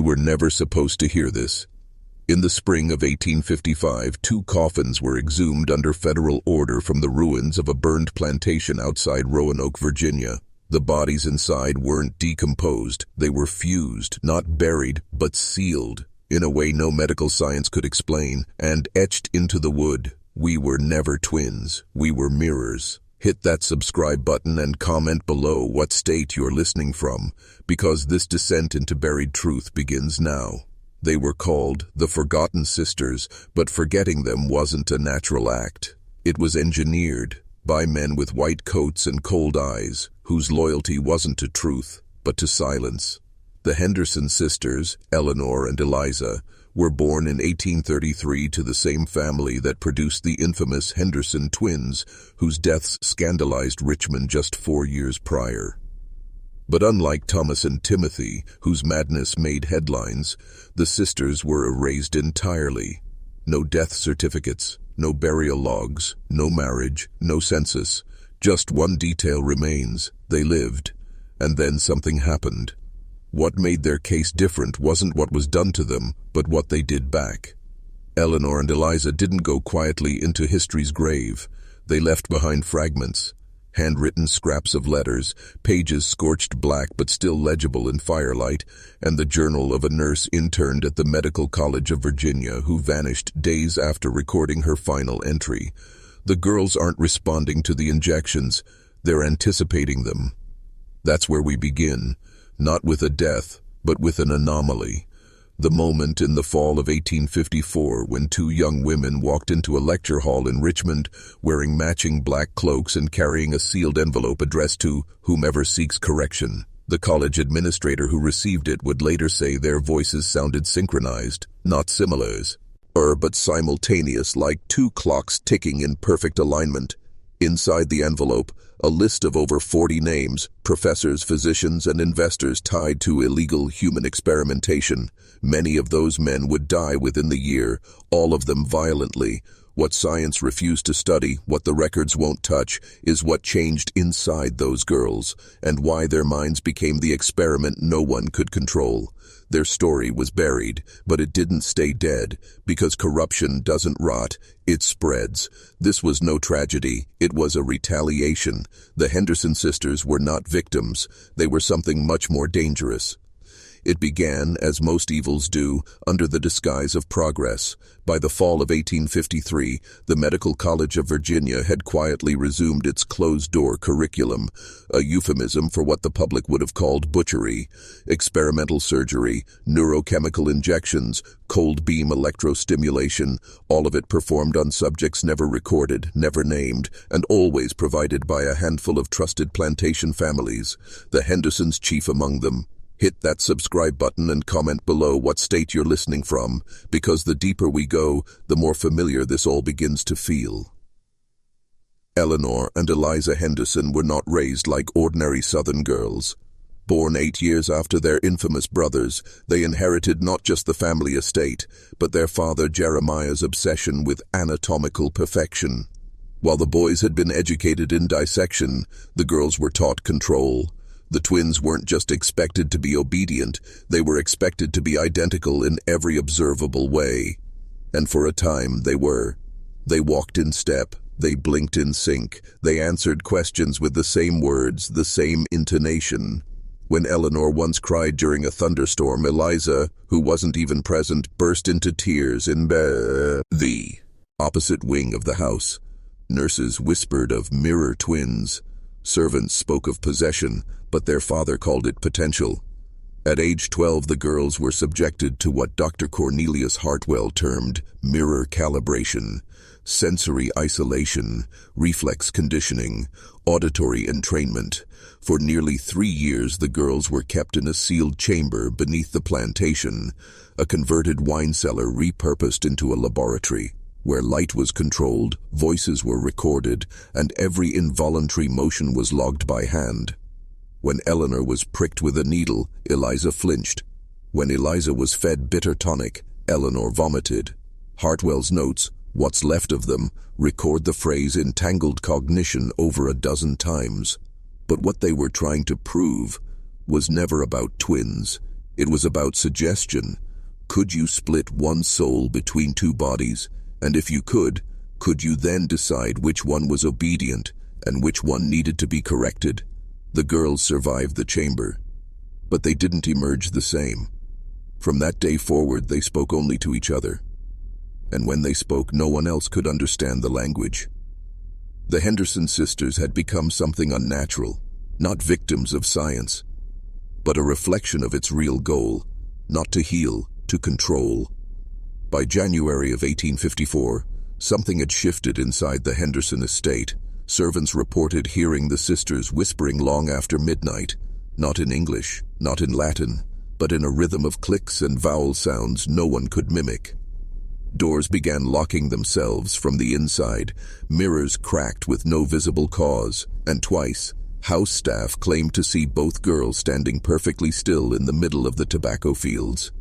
You were never supposed to hear this. In the spring of 1855, 2 coffins were exhumed under federal order from the ruins of a burned plantation outside Roanoke, Virginia. The bodies inside weren't decomposed. They were fused, not buried, but sealed, in a way no medical science could explain, and etched into the wood. We were never twins. We were mirrors. Hit that subscribe button and comment below what state you're listening from, because this descent into buried truth begins now. They were called the Forgotten Sisters, but forgetting them wasn't a natural act. It was engineered by men with white coats and cold eyes, whose loyalty wasn't to truth, but to silence. The Henderson sisters, Eleanor and Eliza, were born in 1833 to the same family that produced the infamous Henderson twins, whose deaths scandalized Richmond just 4 years prior. But unlike Thomas and Timothy, whose madness made headlines, the sisters were erased entirely. No death certificates, no burial logs, no marriage, no census. Just one detail remains: they lived, and then something happened. What made their case different wasn't what was done to them, but what they did back. Eleanor and Eliza didn't go quietly into history's grave. They left behind fragments. Handwritten scraps of letters, pages scorched black but still legible in firelight, and the journal of a nurse interned at the Medical College of Virginia who vanished days after recording her final entry. The girls aren't responding to the injections, they're anticipating them. That's where we begin, not with a death, but with an anomaly. The moment in the fall of 1854 when 2 young women walked into a lecture hall in Richmond wearing matching black cloaks and carrying a sealed envelope addressed to whomever seeks correction. The college administrator who received it would later say their voices sounded synchronized, not similars, but simultaneous, like 2 clocks ticking in perfect alignment. Inside the envelope, a list of over 40 names, professors, physicians, and investors tied to illegal human experimentation. Many of those men would die within the year, all of them violently. What science refused to study, what the records won't touch, is what changed inside those girls, and why their minds became the experiment no one could control. Their story was buried, but it didn't stay dead, because corruption doesn't rot, it spreads. This was no tragedy, it was a retaliation. The Henderson sisters were not victims, they were something much more dangerous. It began, as most evils do, under the disguise of progress. By the fall of 1853, the Medical College of Virginia had quietly resumed its closed-door curriculum, a euphemism for what the public would have called butchery. Experimental surgery, neurochemical injections, cold beam electrostimulation, all of it performed on subjects never recorded, never named, and always provided by a handful of trusted plantation families, the Hendersons chief among them. Hit that subscribe button and comment below what state you're listening from, because the deeper we go, the more familiar this all begins to feel. Eleanor and Eliza Henderson were not raised like ordinary Southern girls. Born 8 years after their infamous brothers, they inherited not just the family estate, but their father Jeremiah's obsession with anatomical perfection. While the boys had been educated in dissection, the girls were taught control. The twins weren't just expected to be obedient, they were expected to be identical in every observable way. And for a time they were. They walked in step, they blinked in sync, they answered questions with the same words, the same intonation. When Eleanor once cried during a thunderstorm, Eliza, who wasn't even present, burst into tears in the opposite wing of the house. Nurses whispered of mirror twins. Servants spoke of possession, but their father called it potential. At age 12, the girls were subjected to what Dr. Cornelius Hartwell termed mirror calibration, sensory isolation, reflex conditioning, auditory entrainment. For nearly 3 years, the girls were kept in a sealed chamber beneath the plantation, a converted wine cellar repurposed into a laboratory, where light was controlled, voices were recorded, and every involuntary motion was logged by hand. When Eleanor was pricked with a needle, Eliza flinched. When Eliza was fed bitter tonic, Eleanor vomited. Hartwell's notes, what's left of them, record the phrase entangled cognition over a dozen times. But what they were trying to prove was never about twins. It was about suggestion. Could you split one soul between two bodies? And if you could you then decide which one was obedient and which one needed to be corrected? The girls survived the chamber, but they didn't emerge the same. From that day forward, they spoke only to each other. And when they spoke, no one else could understand the language. The Henderson sisters had become something unnatural, not victims of science, but a reflection of its real goal, not to heal, to control. By January of 1854, something had shifted inside the Henderson estate. Servants reported hearing the sisters whispering long after midnight, not in English, not in Latin, but in a rhythm of clicks and vowel sounds no one could mimic. Doors began locking themselves from the inside, mirrors cracked with no visible cause, and twice, house staff claimed to see both girls standing perfectly still in the middle of the tobacco fields,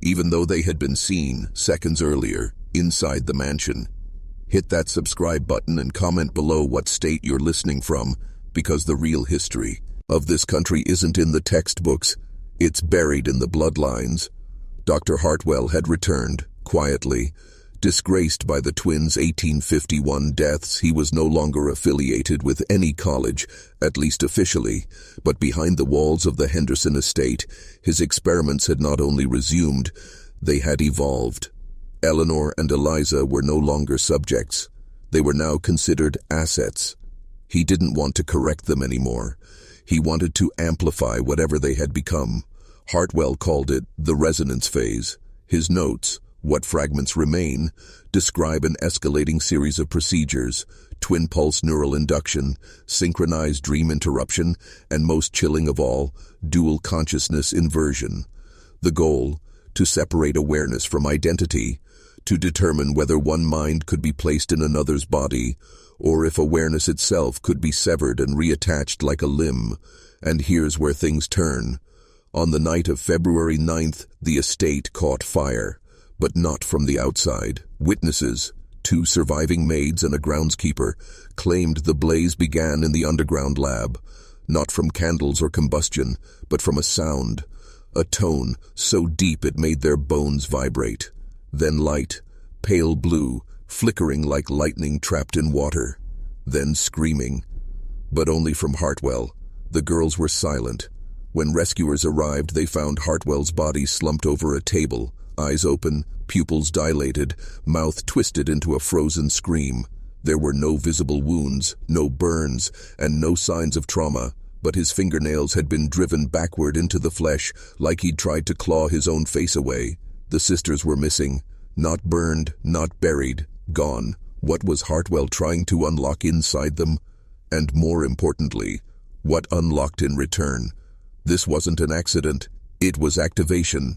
even though they had been seen seconds earlier inside the mansion. Hit that subscribe button and comment below what state you're listening from, because the real history of this country isn't in the textbooks, it's buried in the bloodlines. Dr. Hartwell had returned, quietly. Disgraced by the twins' 1851 deaths, he was no longer affiliated with any college, at least officially, but behind the walls of the Henderson estate, his experiments had not only resumed, they had evolved. Eleanor and Eliza were no longer subjects. They were now considered assets. He didn't want to correct them anymore. He wanted to amplify whatever they had become. Hartwell called it the resonance phase. His notes, what fragments remain, describe an escalating series of procedures: twin pulse neural induction, synchronized dream interruption, and most chilling of all, dual consciousness inversion. The goal: to separate awareness from identity, to determine whether one mind could be placed in another's body, or if awareness itself could be severed and reattached like a limb. And here's where things turn. On the night of February 9th, the estate caught fire, but not from the outside. Witnesses, 2 surviving maids and a groundskeeper, claimed the blaze began in the underground lab, not from candles or combustion, but from a sound, a tone so deep it made their bones vibrate. Then light, pale blue, flickering like lightning trapped in water. Then screaming. But only from Hartwell. The girls were silent. When rescuers arrived, they found Hartwell's body slumped over a table, eyes open, pupils dilated, mouth twisted into a frozen scream. There were no visible wounds, no burns, and no signs of trauma, but his fingernails had been driven backward into the flesh, like he'd tried to claw his own face away. The sisters were missing. Not burned, not buried, gone. What was Hartwell trying to unlock inside them? And more importantly, what unlocked in return? This wasn't an accident. It was activation.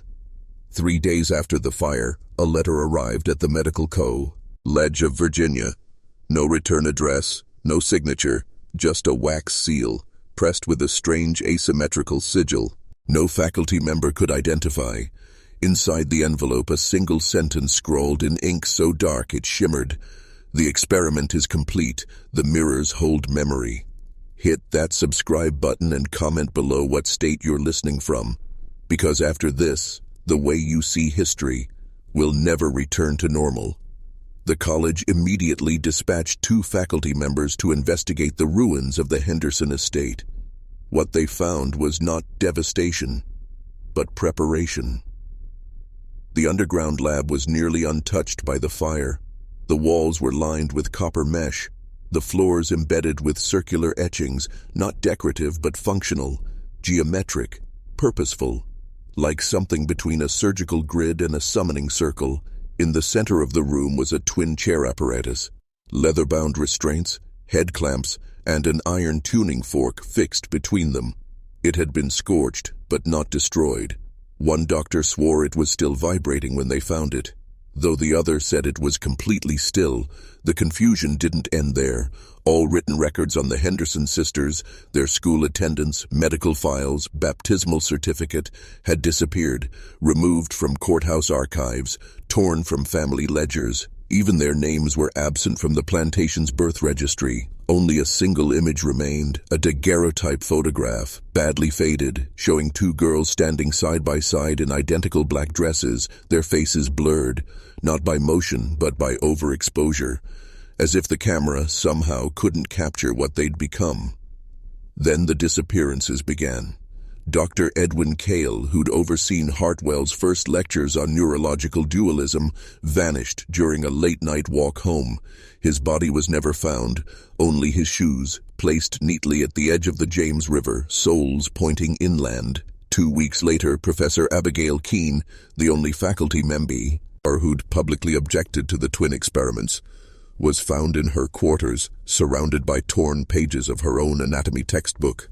3 days after the fire, a letter arrived at the Medical College of Virginia. No return address, no signature, just a wax seal, pressed with a strange asymmetrical sigil. No faculty member could identify. Inside the envelope, a single sentence scrawled in ink so dark it shimmered. The experiment is complete. The mirrors hold memory. Hit that subscribe button and comment below what state you're listening from, because after this, the way you see history will never return to normal. The college immediately dispatched 2 faculty members to investigate the ruins of the Henderson estate. What they found was not devastation, but preparation. The underground lab was nearly untouched by the fire. The walls were lined with copper mesh, the floors embedded with circular etchings, not decorative but functional, geometric, purposeful, like something between a surgical grid and a summoning circle. In the center of the room was a twin chair apparatus, leather-bound restraints, head clamps, and an iron tuning fork fixed between them. It had been scorched, but not destroyed. One doctor swore it was still vibrating when they found it. Though the other said it was completely still, the confusion didn't end there. All written records on the Henderson sisters, their school attendance, medical files, baptismal certificate, had disappeared, removed from courthouse archives, torn from family ledgers. Even their names were absent from the plantation's birth registry. Only a single image remained, a daguerreotype photograph, badly faded, showing two girls standing side by side in identical black dresses, their faces blurred, not by motion but by overexposure, as if the camera somehow couldn't capture what they'd become. Then the disappearances began. Dr. Edwin Cale, who'd overseen Hartwell's first lectures on neurological dualism, vanished during a late-night walk home. His body was never found, only his shoes, placed neatly at the edge of the James River, soles pointing inland. 2 weeks later, Professor Abigail Keene, the only faculty member who'd publicly objected to the twin experiments, was found in her quarters, surrounded by torn pages of her own anatomy textbook.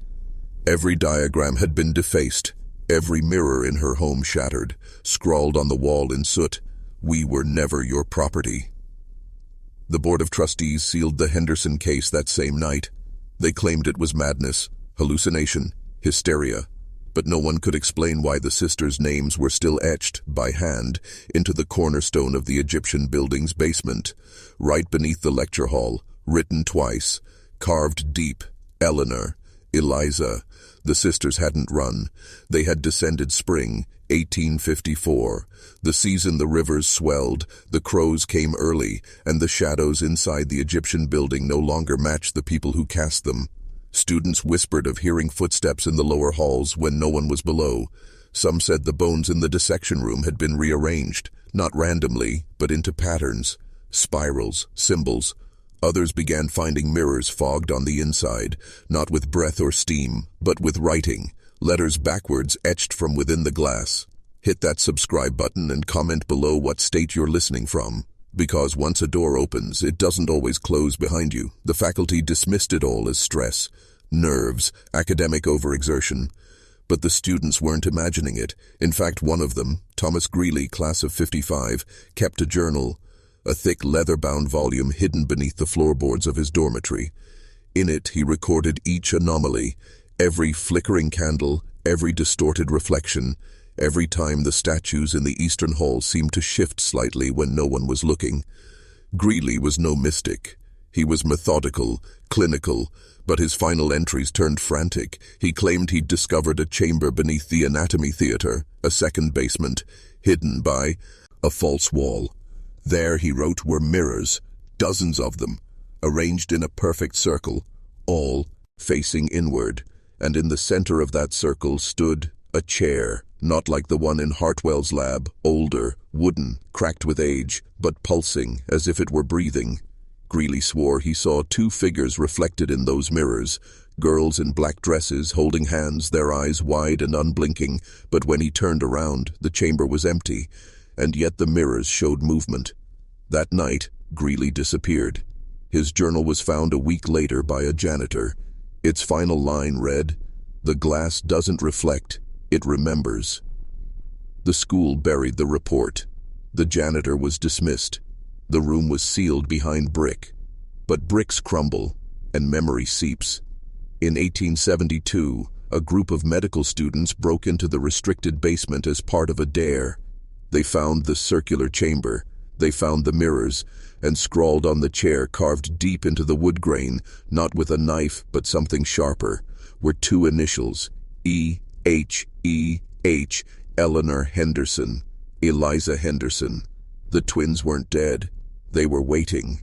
Every diagram had been defaced, every mirror in her home shattered, scrawled on the wall in soot, "We were never your property." The Board of Trustees sealed the Henderson case that same night. They claimed it was madness, hallucination, hysteria, but no one could explain why the sisters' names were still etched, by hand, into the cornerstone of the Egyptian building's basement, right beneath the lecture hall, written twice, carved deep, Eleanor, Eliza. The sisters hadn't run. They had descended spring, 1854. The season the rivers swelled, the crows came early, and the shadows inside the Egyptian building no longer matched the people who cast them. Students whispered of hearing footsteps in the lower halls when no one was below. Some said the bones in the dissection room had been rearranged, not randomly, but into patterns, spirals, symbols. Others began finding mirrors fogged on the inside, not with breath or steam, but with writing, letters backwards etched from within the glass. Hit that subscribe button and comment below what state you're listening from, because once a door opens, it doesn't always close behind you. The faculty dismissed it all as stress, nerves, academic overexertion. But the students weren't imagining it. In fact, one of them, Thomas Greeley, class of 55, kept a journal, a thick leather-bound volume hidden beneath the floorboards of his dormitory. In it, he recorded each anomaly, every flickering candle, every distorted reflection, every time the statues in the Eastern Hall seemed to shift slightly when no one was looking. Greeley was no mystic. He was methodical, clinical, but his final entries turned frantic. He claimed he'd discovered a chamber beneath the anatomy theater, a second basement, hidden by a false wall. There, he wrote, were mirrors, dozens of them, arranged in a perfect circle, all facing inward, and in the center of that circle stood a chair, not like the one in Hartwell's lab, older, wooden, cracked with age, but pulsing as if it were breathing. Greeley swore he saw two figures reflected in those mirrors, girls in black dresses holding hands, their eyes wide and unblinking, but when he turned around, the chamber was empty, and yet the mirrors showed movement. That night, Greeley disappeared. His journal was found a week later by a janitor. Its final line read, "The glass doesn't reflect, it remembers." The school buried the report. The janitor was dismissed. The room was sealed behind brick. But bricks crumble, and memory seeps. In 1872, a group of medical students broke into the restricted basement as part of a dare. They found the circular chamber, they found the mirrors, and scrawled on the chair, carved deep into the wood grain, not with a knife but something sharper, were two initials, E-H-E-H, Eleanor Henderson, Eliza Henderson. The twins weren't dead, they were waiting.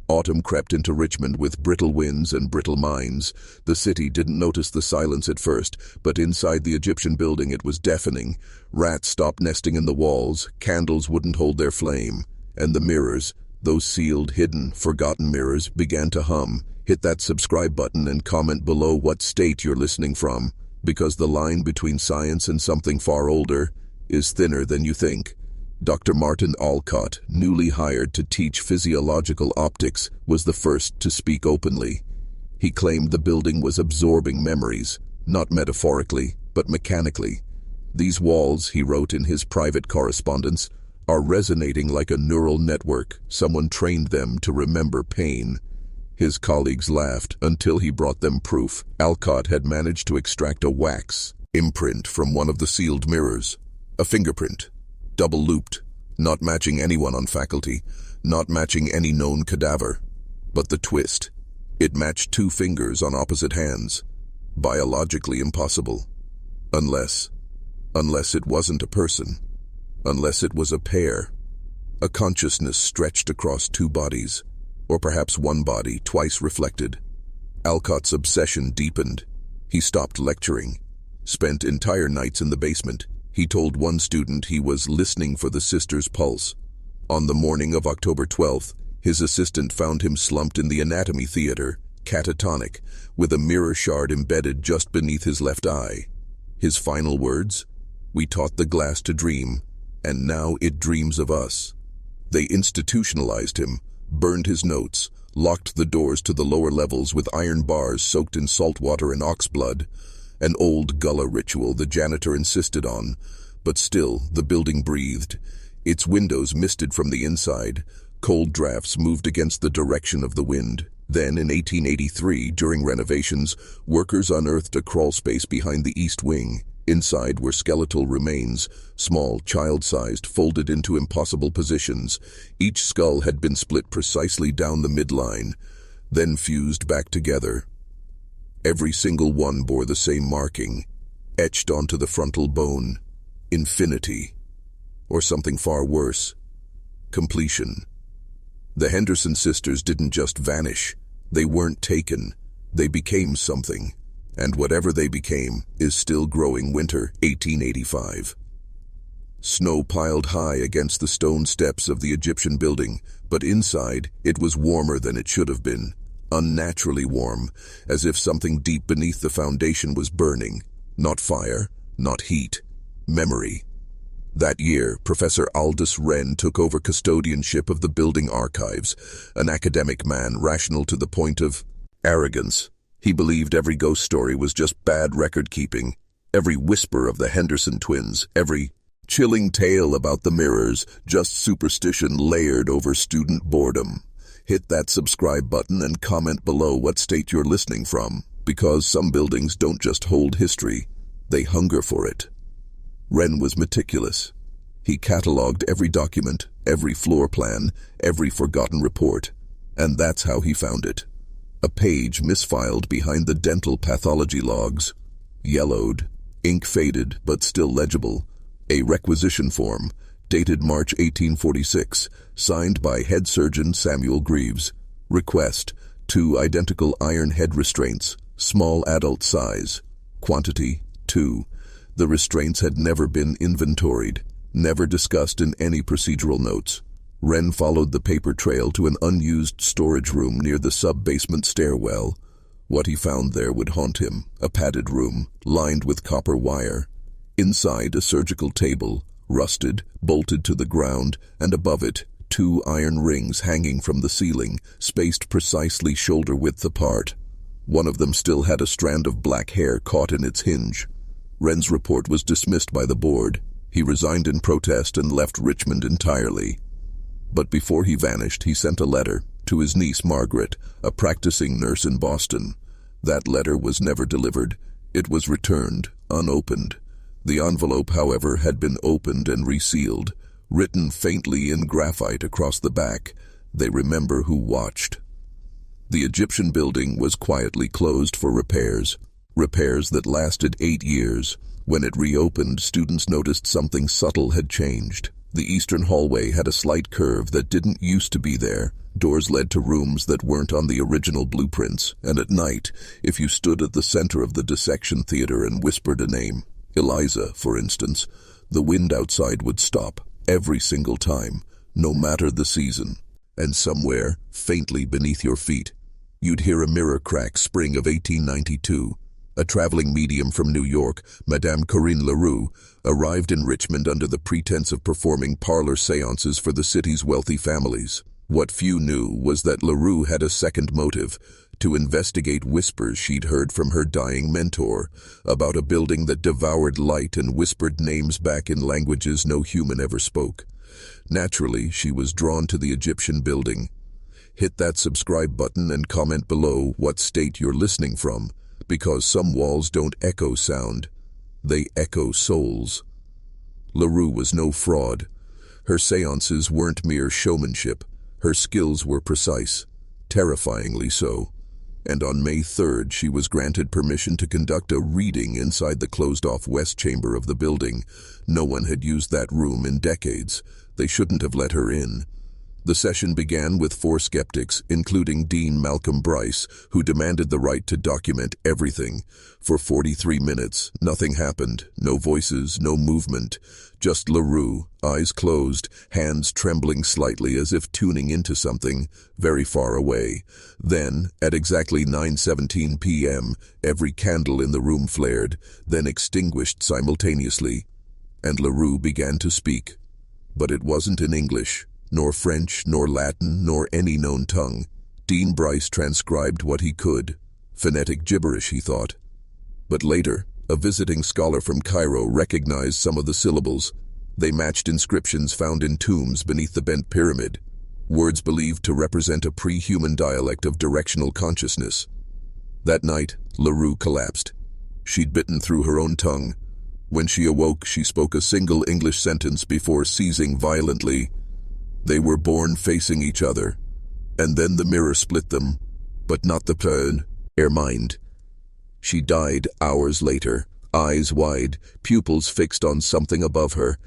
Autumn crept into Richmond with brittle winds and brittle minds. The city didn't notice the silence at first, but inside the Egyptian building it was deafening. Rats stopped nesting in the walls, candles wouldn't hold their flame, and the mirrors, those sealed, hidden, forgotten mirrors, began to hum. Hit that subscribe button and comment below what state you're listening from, because the line between science and something far older is thinner than you think. Dr. Martin Alcott, newly hired to teach physiological optics, was the first to speak openly. He claimed the building was absorbing memories, not metaphorically, but mechanically. These walls, he wrote in his private correspondence, are resonating like a neural network. Someone trained them to remember pain. His colleagues laughed until he brought them proof. Alcott had managed to extract a wax imprint from one of the sealed mirrors, a fingerprint, double-looped, not matching anyone on faculty, not matching any known cadaver. But the twist, it matched two fingers on opposite hands. Biologically impossible. Unless it wasn't a person. Unless it was a pair. A consciousness stretched across two bodies. Or perhaps one body, twice reflected. Alcott's obsession deepened. He stopped lecturing. Spent entire nights in the basement. He told one student he was listening for the sister's pulse. On the morning of October 12th, his assistant found him slumped in the anatomy theater, catatonic, with a mirror shard embedded just beneath his left eye. His final words? "We taught the glass to dream, and now it dreams of us." They institutionalized him, burned his notes, locked the doors to the lower levels with iron bars soaked in salt water and ox blood. An old gullah ritual the janitor insisted on, but still the building breathed. Its windows misted from the inside. Cold drafts moved against the direction of the wind. Then, in 1883, during renovations, workers unearthed a crawl space behind the east wing. Inside were skeletal remains, small, child-sized, folded into impossible positions. Each skull had been split precisely down the midline, then fused back together. Every single one bore the same marking, etched onto the frontal bone: infinity. Or something far worse: completion. The Henderson sisters didn't just vanish. They weren't taken. They became something. And whatever they became is still growing. Winter 1885. Snow piled high against the stone steps of the Egyptian building, but inside it was warmer than it should have been. Unnaturally warm, as if something deep beneath the foundation was burning. Not fire, not heat, memory. That year, Professor Aldous Wren took over custodianship of the building archives, an academic man rational to the point of arrogance. He believed every ghost story was just bad record-keeping, every whisper of the Henderson twins, every chilling tale about the mirrors, just superstition layered over student boredom. Hit that subscribe button and comment below what state you're listening from, because some buildings don't just hold history, they hunger for it. Wren was meticulous. He catalogued every document, every floor plan, every forgotten report, and that's how he found it. A page misfiled behind the dental pathology logs. Yellowed, ink faded, but still legible. A requisition form, dated March 1846, signed by head surgeon Samuel Greaves. Request: 2 identical iron head restraints, small adult size. Quantity: 2. The restraints had never been inventoried, never discussed in any procedural notes. Wren followed the paper trail to an unused storage room near the sub-basement stairwell. What he found there would haunt him: a padded room, lined with copper wire. Inside, a surgical table, rusted, bolted to the ground, and above it, 2 iron rings hanging from the ceiling, spaced precisely shoulder-width apart. One of them still had a strand of black hair caught in its hinge. Wren's report was dismissed by the board. He resigned in protest and left Richmond entirely. But before he vanished, he sent a letter to his niece Margaret, a practicing nurse in Boston. That letter was never delivered. It was returned, unopened. The envelope, however, had been opened and resealed, written faintly in graphite across the back: "They remember who watched." The Egyptian building was quietly closed for repairs that lasted 8 years. When it reopened, students noticed something subtle had changed. The eastern hallway had a slight curve that didn't used to be there. Doors led to rooms that weren't on the original blueprints, and at night, if you stood at the center of the dissection theater and whispered a name, Eliza, for instance, the wind outside would stop, every single time, no matter the season. And somewhere, faintly beneath your feet, you'd hear a mirror crack. Spring of 1892. A traveling medium from New York, Madame Corinne Leroux, arrived in Richmond under the pretense of performing parlor seances for the city's wealthy families. What few knew was that Leroux had a second motive: to investigate whispers she'd heard from her dying mentor about a building that devoured light and whispered names back in languages no human ever spoke. Naturally, she was drawn to the Egyptian building. Hit that subscribe button and comment below what state you're listening from, because some walls don't echo sound, they echo souls. Leroux was no fraud. Her seances weren't mere showmanship. Her skills were precise, terrifyingly so. And on May 3rd, she was granted permission to conduct a reading inside the closed-off west chamber of the building. No one had used that room in decades. They shouldn't have let her in. The session began with 4 skeptics, including Dean Malcolm Bryce, who demanded the right to document everything. For 43 minutes, nothing happened. No voices, no movement. Just LaRue, eyes closed, hands trembling slightly as if tuning into something very far away. Then, at exactly 9:17 p.m., every candle in the room flared, then extinguished simultaneously. And LaRue began to speak. But it wasn't in English. Nor French, nor Latin, nor any known tongue. Dean Bryce transcribed what he could. Phonetic gibberish, he thought. But later, a visiting scholar from Cairo recognized some of the syllables. They matched inscriptions found in tombs beneath the bent pyramid, words believed to represent a pre-human dialect of directional consciousness. That night, LaRue collapsed. She'd bitten through her own tongue. When she awoke, she spoke a single English sentence before seizing violently. They were born facing each other, and then the mirror split them, but not the her mind. She died hours later, eyes wide, pupils fixed on something above her,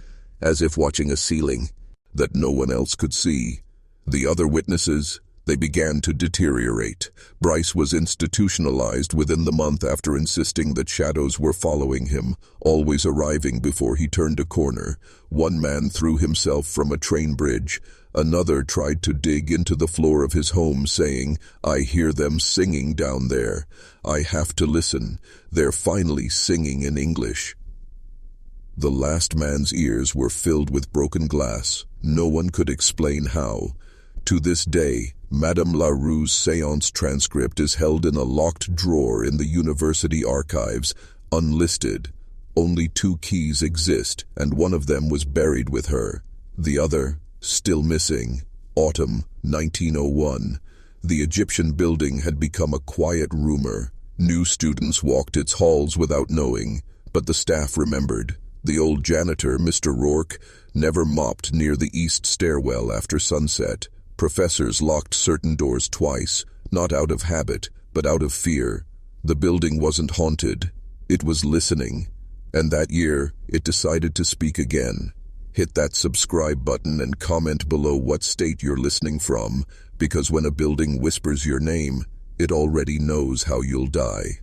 as if watching a ceiling that no one else could see. The other witnesses, they began to deteriorate. Bryce was institutionalized within the month after insisting that shadows were following him, always arriving before he turned a corner. One man threw himself from a train bridge. Another tried to dig into the floor of his home, saying, "I hear them singing down there. I have to listen. They're finally singing in English." The last man's ears were filled with broken glass. No one could explain how. To this day, Madame LaRue's séance transcript is held in a locked drawer in the university archives, unlisted. Only 2 keys exist, and one of them was buried with her. The other, still missing. Autumn 1901. The Egyptian building had become a quiet rumor. New students walked its halls without knowing, but the staff remembered. The old janitor, Mr. Rourke, never mopped near the east stairwell after sunset. Professors locked certain doors twice, not out of habit, but out of fear. The building wasn't haunted. It was listening. And that year, it decided to speak again. Hit that subscribe button and comment below what state you're listening from, because when a building whispers your name, it already knows how you'll die.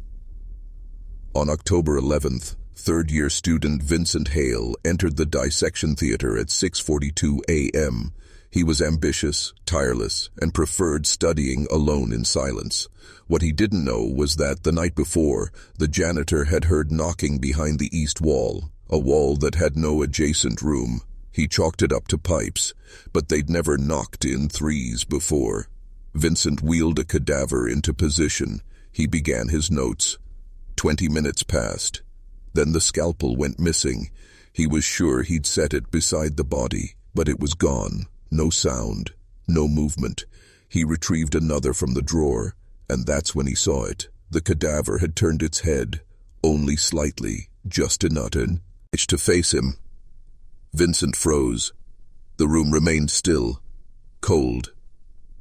On October 11th, third-year student Vincent Hale entered the dissection theater at 6:42 a.m. He was ambitious, tireless, and preferred studying alone in silence. What he didn't know was that the night before, the janitor had heard knocking behind the east wall, a wall that had no adjacent room. He chalked it up to pipes, but they'd never knocked in threes before. Vincent wheeled a cadaver into position. He began his notes. 20 minutes passed. Then the scalpel went missing. He was sure he'd set it beside the body, but it was gone. No sound, no movement. He retrieved another from the drawer, and that's when he saw it. The cadaver had turned its head, only slightly, just enough to face him. Vincent froze. The room remained still, cold.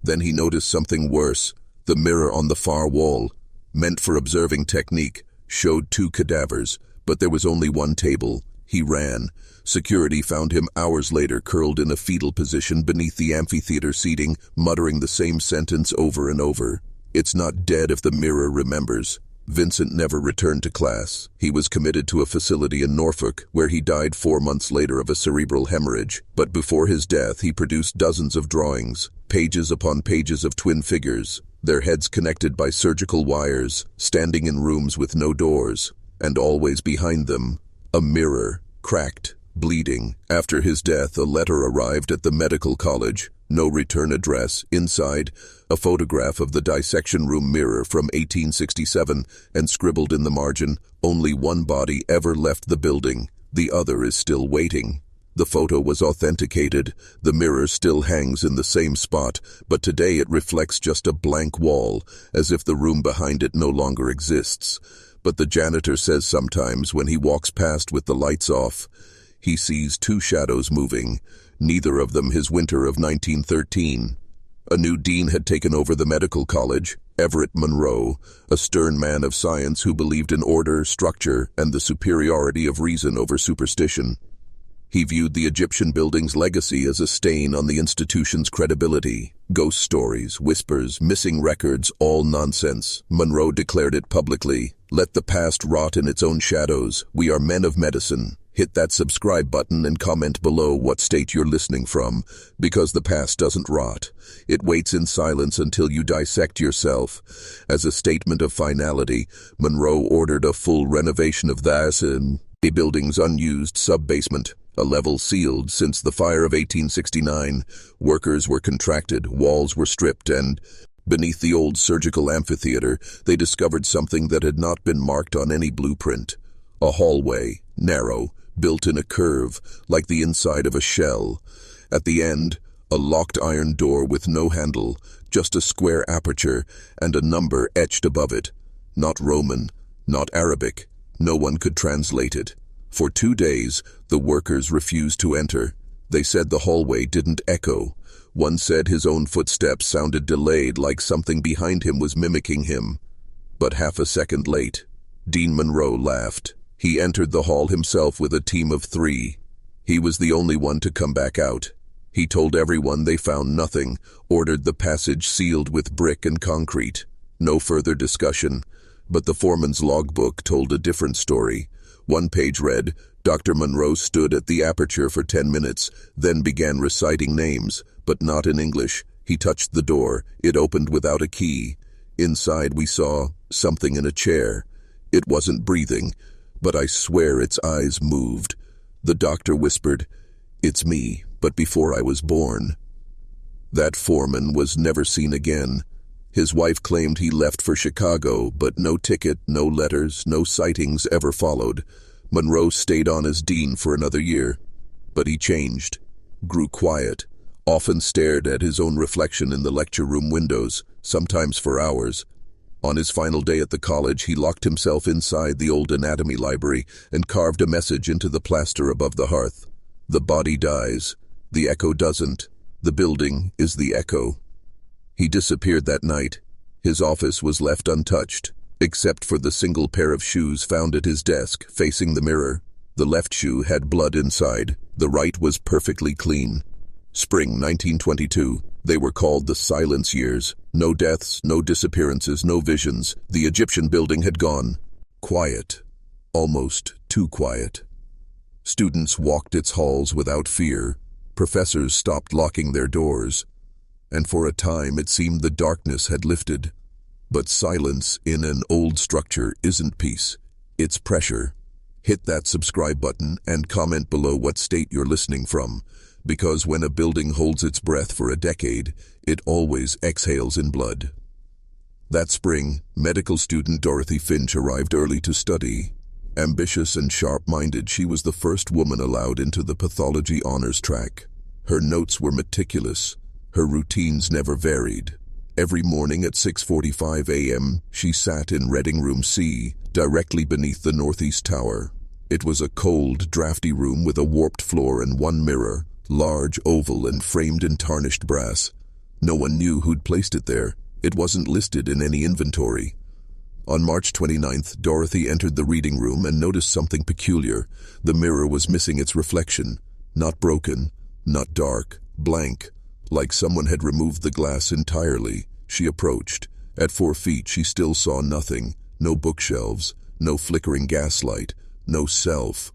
Then he noticed something worse. The mirror on the far wall, meant for observing technique, showed 2 cadavers, but there was only one table. He ran. Security found him hours later curled in a fetal position beneath the amphitheater seating, muttering the same sentence over and over. "It's not dead if the mirror remembers." Vincent never returned to class. He was committed to a facility in Norfolk, where he died 4 months later of a cerebral hemorrhage. But before his death, he produced dozens of drawings, pages upon pages of twin figures, their heads connected by surgical wires, standing in rooms with no doors, and always behind them, a mirror, cracked, bleeding. After his death, a letter arrived at the medical college. No return address. Inside, a photograph of the dissection room mirror from 1867, and scribbled in the margin, "Only one body ever left the building. The other is still waiting." The photo was authenticated. The mirror still hangs in the same spot, but today it reflects just a blank wall, as if the room behind it no longer exists. But the janitor says sometimes when he walks past with the lights off, He sees two shadows moving, neither of them his winter of 1913. A new dean had taken over the medical college, Everett Monroe, a stern man of science who believed in order, structure, and the superiority of reason over superstition. He viewed the Egyptian building's legacy as a stain on the institution's credibility. Ghost stories, whispers, missing records, all nonsense. Monroe declared it publicly. Let the past rot in its own shadows. We are men of medicine. Hit that subscribe button and comment below what state you're listening from, because the past doesn't rot. It waits in silence until you dissect yourself. As a statement of finality, Monroe ordered a full renovation of the building's unused sub-basement, a level sealed since the fire of 1869. Workers were contracted, walls were stripped, and beneath the old surgical amphitheater, they discovered something that had not been marked on any blueprint. A hallway, narrow, built in a curve, like the inside of a shell. At the end, a locked iron door with no handle, just a square aperture, and a number etched above it. Not Roman, not Arabic. No one could translate it. For 2 days, the workers refused to enter. They said the hallway didn't echo. One said his own footsteps sounded delayed, like something behind him was mimicking him. But half a second late, Dean Monroe laughed. He entered the hall himself with a team of 3. He was the only one to come back out. He told everyone they found nothing, ordered the passage sealed with brick and concrete. No further discussion. But the foreman's logbook told a different story. One page read, Dr. Monroe stood at the aperture for 10 minutes, then began reciting names, but not in English. He touched the door. It opened without a key. Inside we saw something in a chair. It wasn't breathing, but I swear its eyes moved. The doctor whispered, "It's me, but before I was born." That foreman was never seen again. His wife claimed he left for Chicago, but no ticket, no letters, no sightings ever followed. Monroe stayed on as dean for another year. But he changed, grew quiet, often stared at his own reflection in the lecture room windows, sometimes for hours. On his final day at the college, he locked himself inside the old anatomy library and carved a message into the plaster above the hearth. The body dies. The echo doesn't. The building is the echo. He disappeared that night. His office was left untouched, except for the single pair of shoes found at his desk, facing the mirror. The left shoe had blood inside. The right was perfectly clean. Spring 1922. They were called the silence years. No deaths, no disappearances, no visions. The Egyptian building had gone. Quiet. Almost too quiet. Students walked its halls without fear. Professors stopped locking their doors. And for a time it seemed the darkness had lifted. But silence in an old structure isn't peace. It's pressure. Hit that subscribe button and comment below what state you're listening from, because when a building holds its breath for a decade, it always exhales in blood. That spring, medical student Dorothy Finch arrived early to study. Ambitious and sharp-minded, she was the first woman allowed into the pathology honors track. Her notes were meticulous. Her routines never varied. Every morning at 6:45 a.m., she sat in Reading Room C, directly beneath the northeast tower. It was a cold, drafty room with a warped floor and one mirror, large, oval, and framed in tarnished brass. No one knew who'd placed it there. It wasn't listed in any inventory. On March 29th, Dorothy entered the reading room and noticed something peculiar. The mirror was missing its reflection. Not broken, not dark, blank. Like someone had removed the glass entirely. She approached. At 4 feet, she still saw nothing. No bookshelves, no flickering gaslight, no self.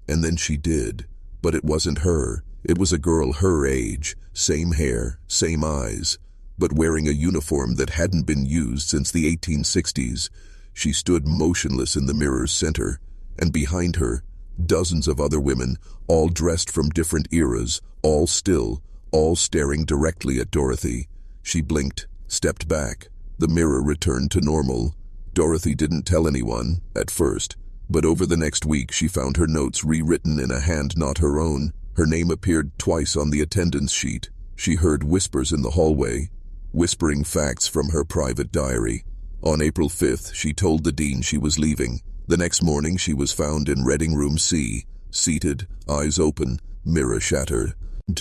And then she did. But it wasn't her. It was a girl her age, same hair, same eyes, but wearing a uniform that hadn't been used since the 1860s. She stood motionless in the mirror's center, and behind her, dozens of other women, all dressed from different eras, all still, all staring directly at Dorothy. She blinked, stepped back. The mirror returned to normal. Dorothy didn't tell anyone, at first, but over the next week she found her notes rewritten in a hand not her own. Her name appeared twice on the attendance sheet. She heard whispers in the hallway, whispering facts from her private diary. On April 5th, she told the dean she was leaving. The next morning she was found in Reading Room C, seated, eyes open, mirror shattered.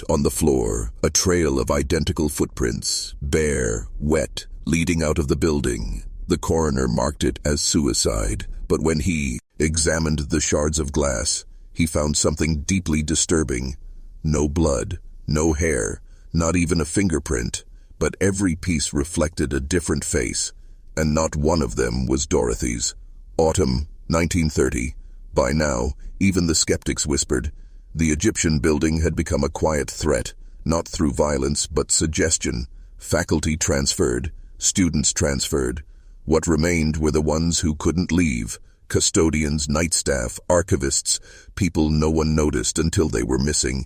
On the floor, a trail of identical footprints, bare, wet, leading out of the building. The coroner marked it as suicide, but when he examined the shards of glass, he found something deeply disturbing. No blood, no hair, not even a fingerprint, but every piece reflected a different face, and not one of them was Dorothy's. Autumn, 1930. By now, even the skeptics whispered. The Egyptian building had become a quiet threat, not through violence but suggestion. Faculty transferred, students transferred. What remained were the ones who couldn't leave, custodians, night staff, archivists, people no one noticed until they were missing.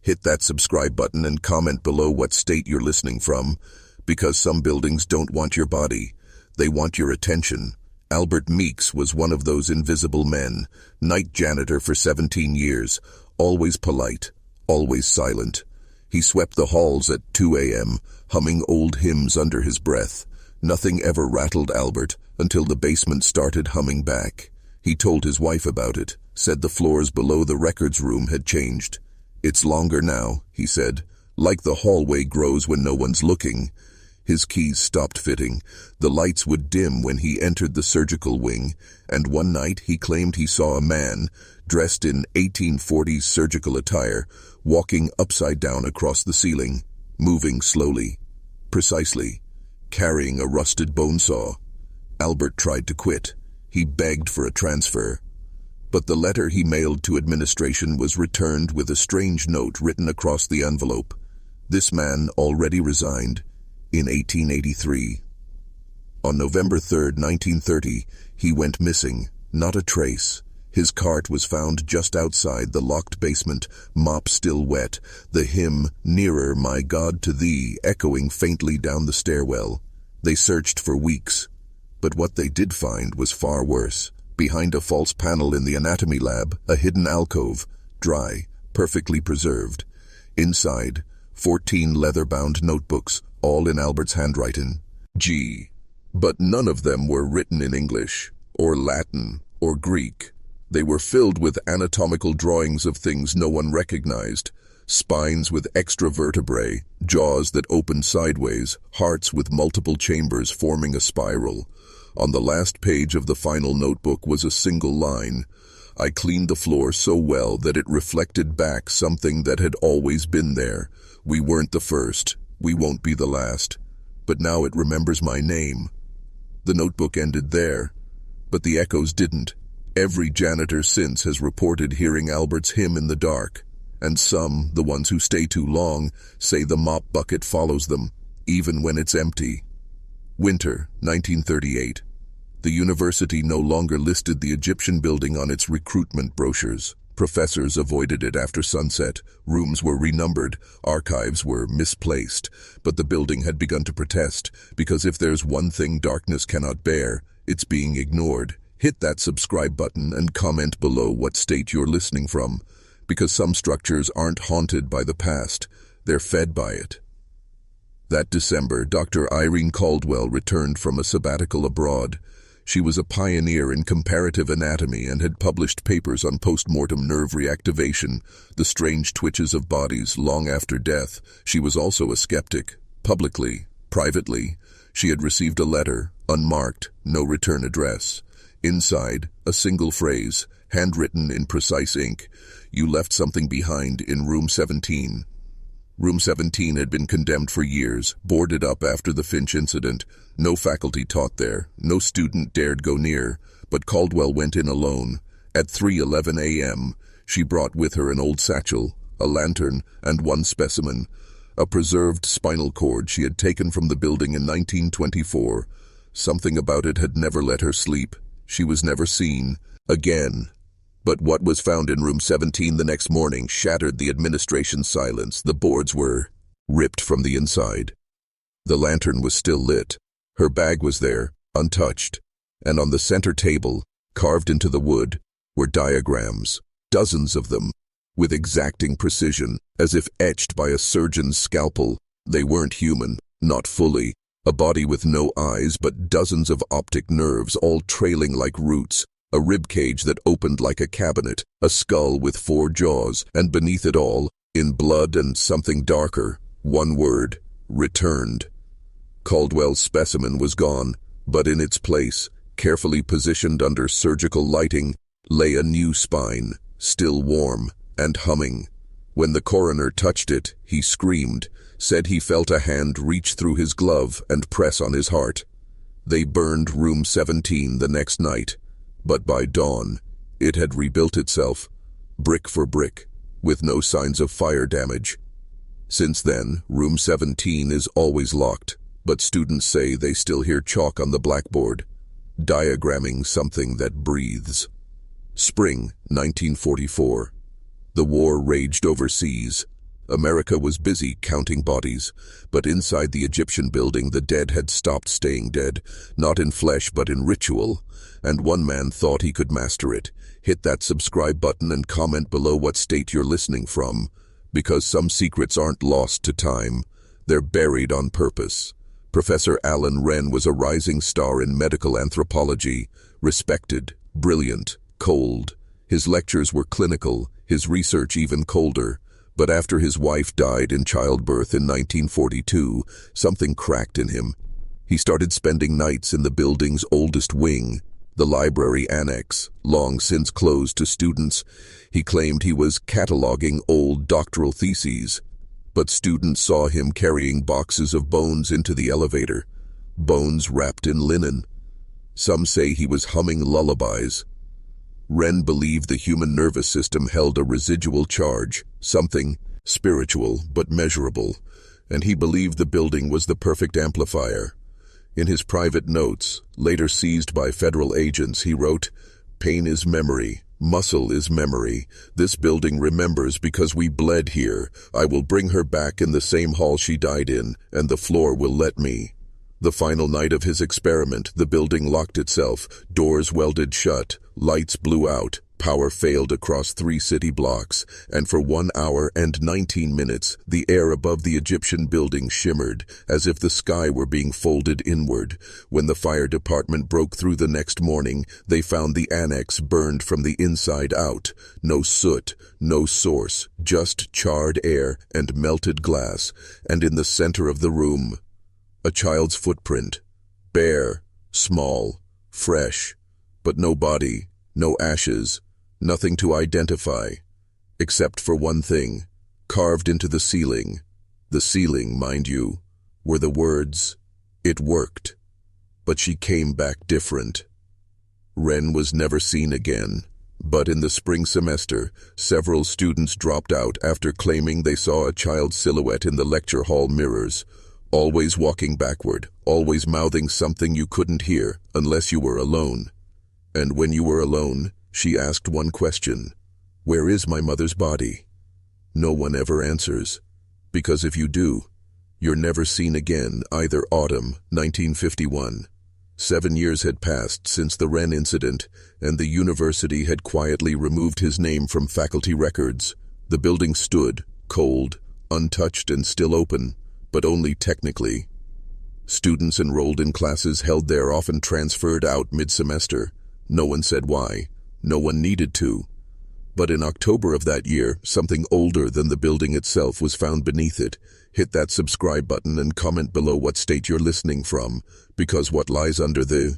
Hit that subscribe button and comment below what state you're listening from, because some buildings don't want your body. They want your attention. Albert Meeks was one of those invisible men, night janitor for 17 years, always polite, always silent. He swept the halls at 2 a.m., humming old hymns under his breath. Nothing ever rattled Albert until the basement started humming back. He told his wife about it, said the floors below the records room had changed. "It's longer now," he said, "like the hallway grows when no one's looking." His keys stopped fitting. The lights would dim when he entered the surgical wing, and one night he claimed he saw a man, dressed in 1840s surgical attire, walking upside down across the ceiling, moving slowly, precisely, carrying a rusted bone saw. Albert tried to quit. He begged for a transfer. But the letter he mailed to administration was returned with a strange note written across the envelope. This man already resigned in 1883. On November 3, 1930, he went missing, not a trace. His cart was found just outside the locked basement, mop still wet, the hymn, "Nearer, My God, to Thee," echoing faintly down the stairwell. They searched for weeks, but what they did find was far worse. Behind a false panel in the anatomy lab, a hidden alcove, dry, perfectly preserved. Inside, 14 leather-bound notebooks, all in Albert's handwriting. But none of them were written in English, or Latin, or Greek. They were filled with anatomical drawings of things no one recognized. Spines with extra vertebrae, jaws that opened sideways, hearts with multiple chambers forming a spiral. On the last page of the final notebook was a single line. "I cleaned the floor so well that it reflected back something that had always been there. We weren't the first. We won't be the last. But now it remembers my name." The notebook ended there, but the echoes didn't. Every janitor since has reported hearing Albert's hymn in the dark, and some, the ones who stay too long, say the mop bucket follows them, even when it's empty. Winter, 1938. The university no longer listed the Egyptian building on its recruitment brochures. Professors avoided it after sunset, rooms were renumbered, archives were misplaced, but the building had begun to protest, because if there's one thing darkness cannot bear, it's being ignored. Hit that subscribe button and comment below what state you're listening from, because some structures aren't haunted by the past, they're fed by it. That December, Dr. Irene Caldwell returned from a sabbatical abroad. She was a pioneer in comparative anatomy and had published papers on post-mortem nerve reactivation, the strange twitches of bodies long after death. She was also a skeptic. Publicly, privately, she had received a letter, unmarked, no return address. Inside, a single phrase, handwritten in precise ink: "You left something behind in room 17. Room 17 had been condemned for years, boarded up after the Finch incident. No faculty taught there, no student dared go near, but Caldwell went in alone. At 3:11 a.m., she brought with her an old satchel, a lantern, and one specimen, a preserved spinal cord she had taken from the building in 1924. Something about it had never let her sleep. She was never seen again. But what was found in room 17 the next morning shattered the administration's silence. The boards were ripped from the inside. The lantern was still lit. Her bag was there, untouched. And on the center table, carved into the wood, were diagrams, dozens of them, with exacting precision, as if etched by a surgeon's scalpel. They weren't human, not fully. A body with no eyes but dozens of optic nerves all trailing like roots, A rib cage that opened like a cabinet, a skull with 4 jaws, and beneath it all, in blood and something darker, one word: returned. Caldwell's specimen was gone, but in its place, carefully positioned under surgical lighting, lay a new spine, still warm and humming. When the coroner touched it, he screamed, said he felt a hand reach through his glove and press on his heart. They burned room 17 the next night, but by dawn, it had rebuilt itself, brick for brick, with no signs of fire damage. Since then, room 17 is always locked, but students say they still hear chalk on the blackboard, diagramming something that breathes. Spring 1944. The war raged overseas. America was busy counting bodies, but inside the Egyptian building the dead had stopped staying dead, not in flesh but in ritual, and one man thought he could master it. Hit that subscribe button and comment below what state you're listening from, because some secrets aren't lost to time, they're buried on purpose. Professor Alan Wren was a rising star in medical anthropology, respected, brilliant, cold. His lectures were clinical, his research even colder. But after his wife died in childbirth in 1942, something cracked in him. He started spending nights in the building's oldest wing, the library annex, long since closed to students. He claimed he was cataloging old doctoral theses, but students saw him carrying boxes of bones into the elevator, bones wrapped in linen. Some say he was humming lullabies. Wren believed the human nervous system held a residual charge, something spiritual but measurable, and he believed the building was the perfect amplifier. In his private notes, later seized by federal agents, he wrote, "Pain is memory, muscle is memory. This building remembers because we bled here. I will bring her back in the same hall she died in, and the floor will let me." The final night of his experiment, the building locked itself, doors welded shut, lights blew out, power failed across 3 city blocks, and for 1 hour and 19 minutes, the air above the Egyptian building shimmered, as if the sky were being folded inward. When the fire department broke through the next morning, they found the annex burned from the inside out. No soot, no source, just charred air and melted glass, and in the center of the room, a child's footprint, bare, small, fresh, but no body, no ashes, nothing to identify, except for one thing, carved into the ceiling. The ceiling, mind you, were the words, "It worked." But she came back different. Wren was never seen again, but in the spring semester, several students dropped out after claiming they saw a child's silhouette in the lecture hall mirrors, always walking backward, always mouthing something you couldn't hear unless you were alone. And when you were alone, she asked one question: "Where is my mother's body?" No one ever answers, because if you do, you're never seen again. Either autumn 1951. 7 years had passed since the Wren incident, and the university had quietly removed his name from faculty records. The building stood, cold, untouched and still open, but only technically. Students enrolled in classes held there often transferred out mid-semester. No one said why. No one needed to. But in October of that year, something older than the building itself was found beneath it. Hit that subscribe button and comment below what state you're listening from, because what lies under the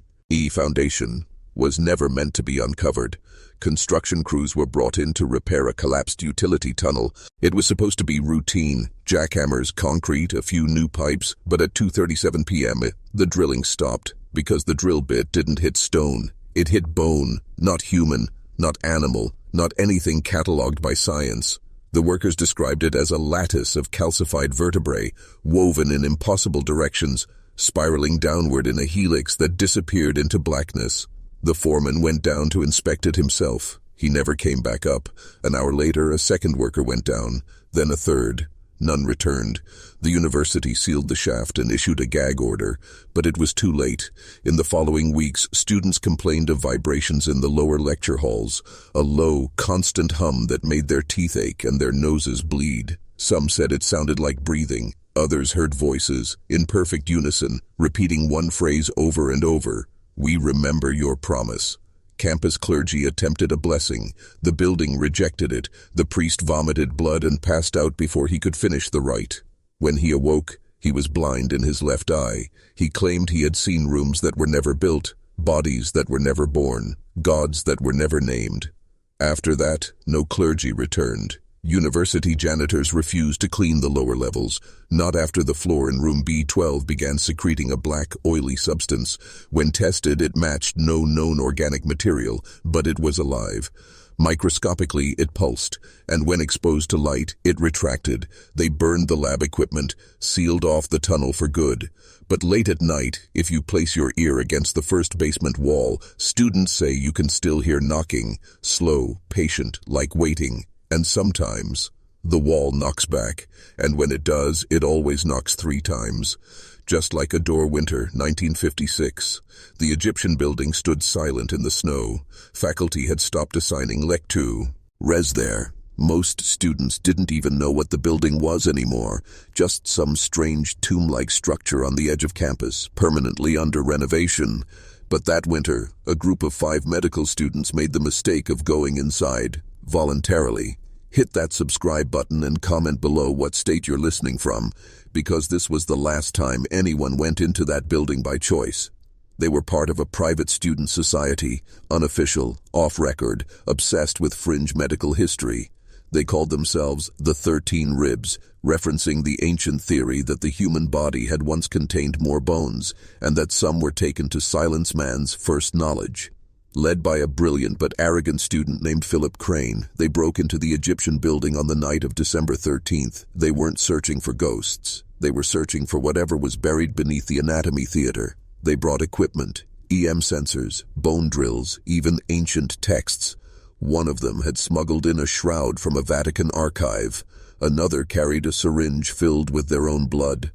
foundation was never meant to be uncovered. Construction crews were brought in to repair a collapsed utility tunnel. It was supposed to be routine, jackhammers, concrete, a few new pipes, but at 2:37 p.m. the drilling stopped because the drill bit didn't hit stone. It hit bone, not human, not animal, not anything catalogued by science. The workers described it as a lattice of calcified vertebrae, woven in impossible directions, spiraling downward in a helix that disappeared into blackness. The foreman went down to inspect it himself. He never came back up. An hour later, a second worker went down, then a third. None returned. The university sealed the shaft and issued a gag order, but it was too late. In the following weeks, students complained of vibrations in the lower lecture halls, a low, constant hum that made their teeth ache and their noses bleed. Some said it sounded like breathing. Others heard voices, in perfect unison, repeating one phrase over and over: "We remember your promise. Campus clergy attempted a blessing. The building rejected it. The priest vomited blood and passed out before he could finish the rite. When he awoke, he was blind in his left eye. He claimed he had seen rooms that were never built, bodies that were never born, gods that were never named. After that, no clergy returned. University janitors refused to clean the lower levels, not after the floor in room B12 began secreting a black, oily substance. When tested, it matched no known organic material, but it was alive. Microscopically, it pulsed, and when exposed to light, it retracted. They burned the lab equipment, sealed off the tunnel for good. But late at night, if you place your ear against the first basement wall, students say you can still hear knocking, slow, patient, like waiting. And sometimes, the wall knocks back, and when it does, it always knocks 3 times. Just like a door winter, 1956. The Egyptian building stood silent in the snow. Faculty had stopped assigning Lectu Res there. Most students didn't even know what the building was anymore, just some strange tomb-like structure on the edge of campus, permanently under renovation. But that winter, a group of 5 medical students made the mistake of going inside, voluntarily. Hit that subscribe button and comment below what state you're listening from, because this was the last time anyone went into that building by choice. They were part of a private student society, unofficial, off-record, obsessed with fringe medical history. They called themselves the 13 Ribs, referencing the ancient theory that the human body had once contained more bones, and that some were taken to silence man's first knowledge. Led by a brilliant but arrogant student named Philip Crane, they broke into the Egyptian building on the night of December 13th. They weren't searching for ghosts. They were searching for whatever was buried beneath the anatomy theater. They brought equipment, EM sensors, bone drills, even ancient texts. One of them had smuggled in a shroud from a Vatican archive. Another carried a syringe filled with their own blood.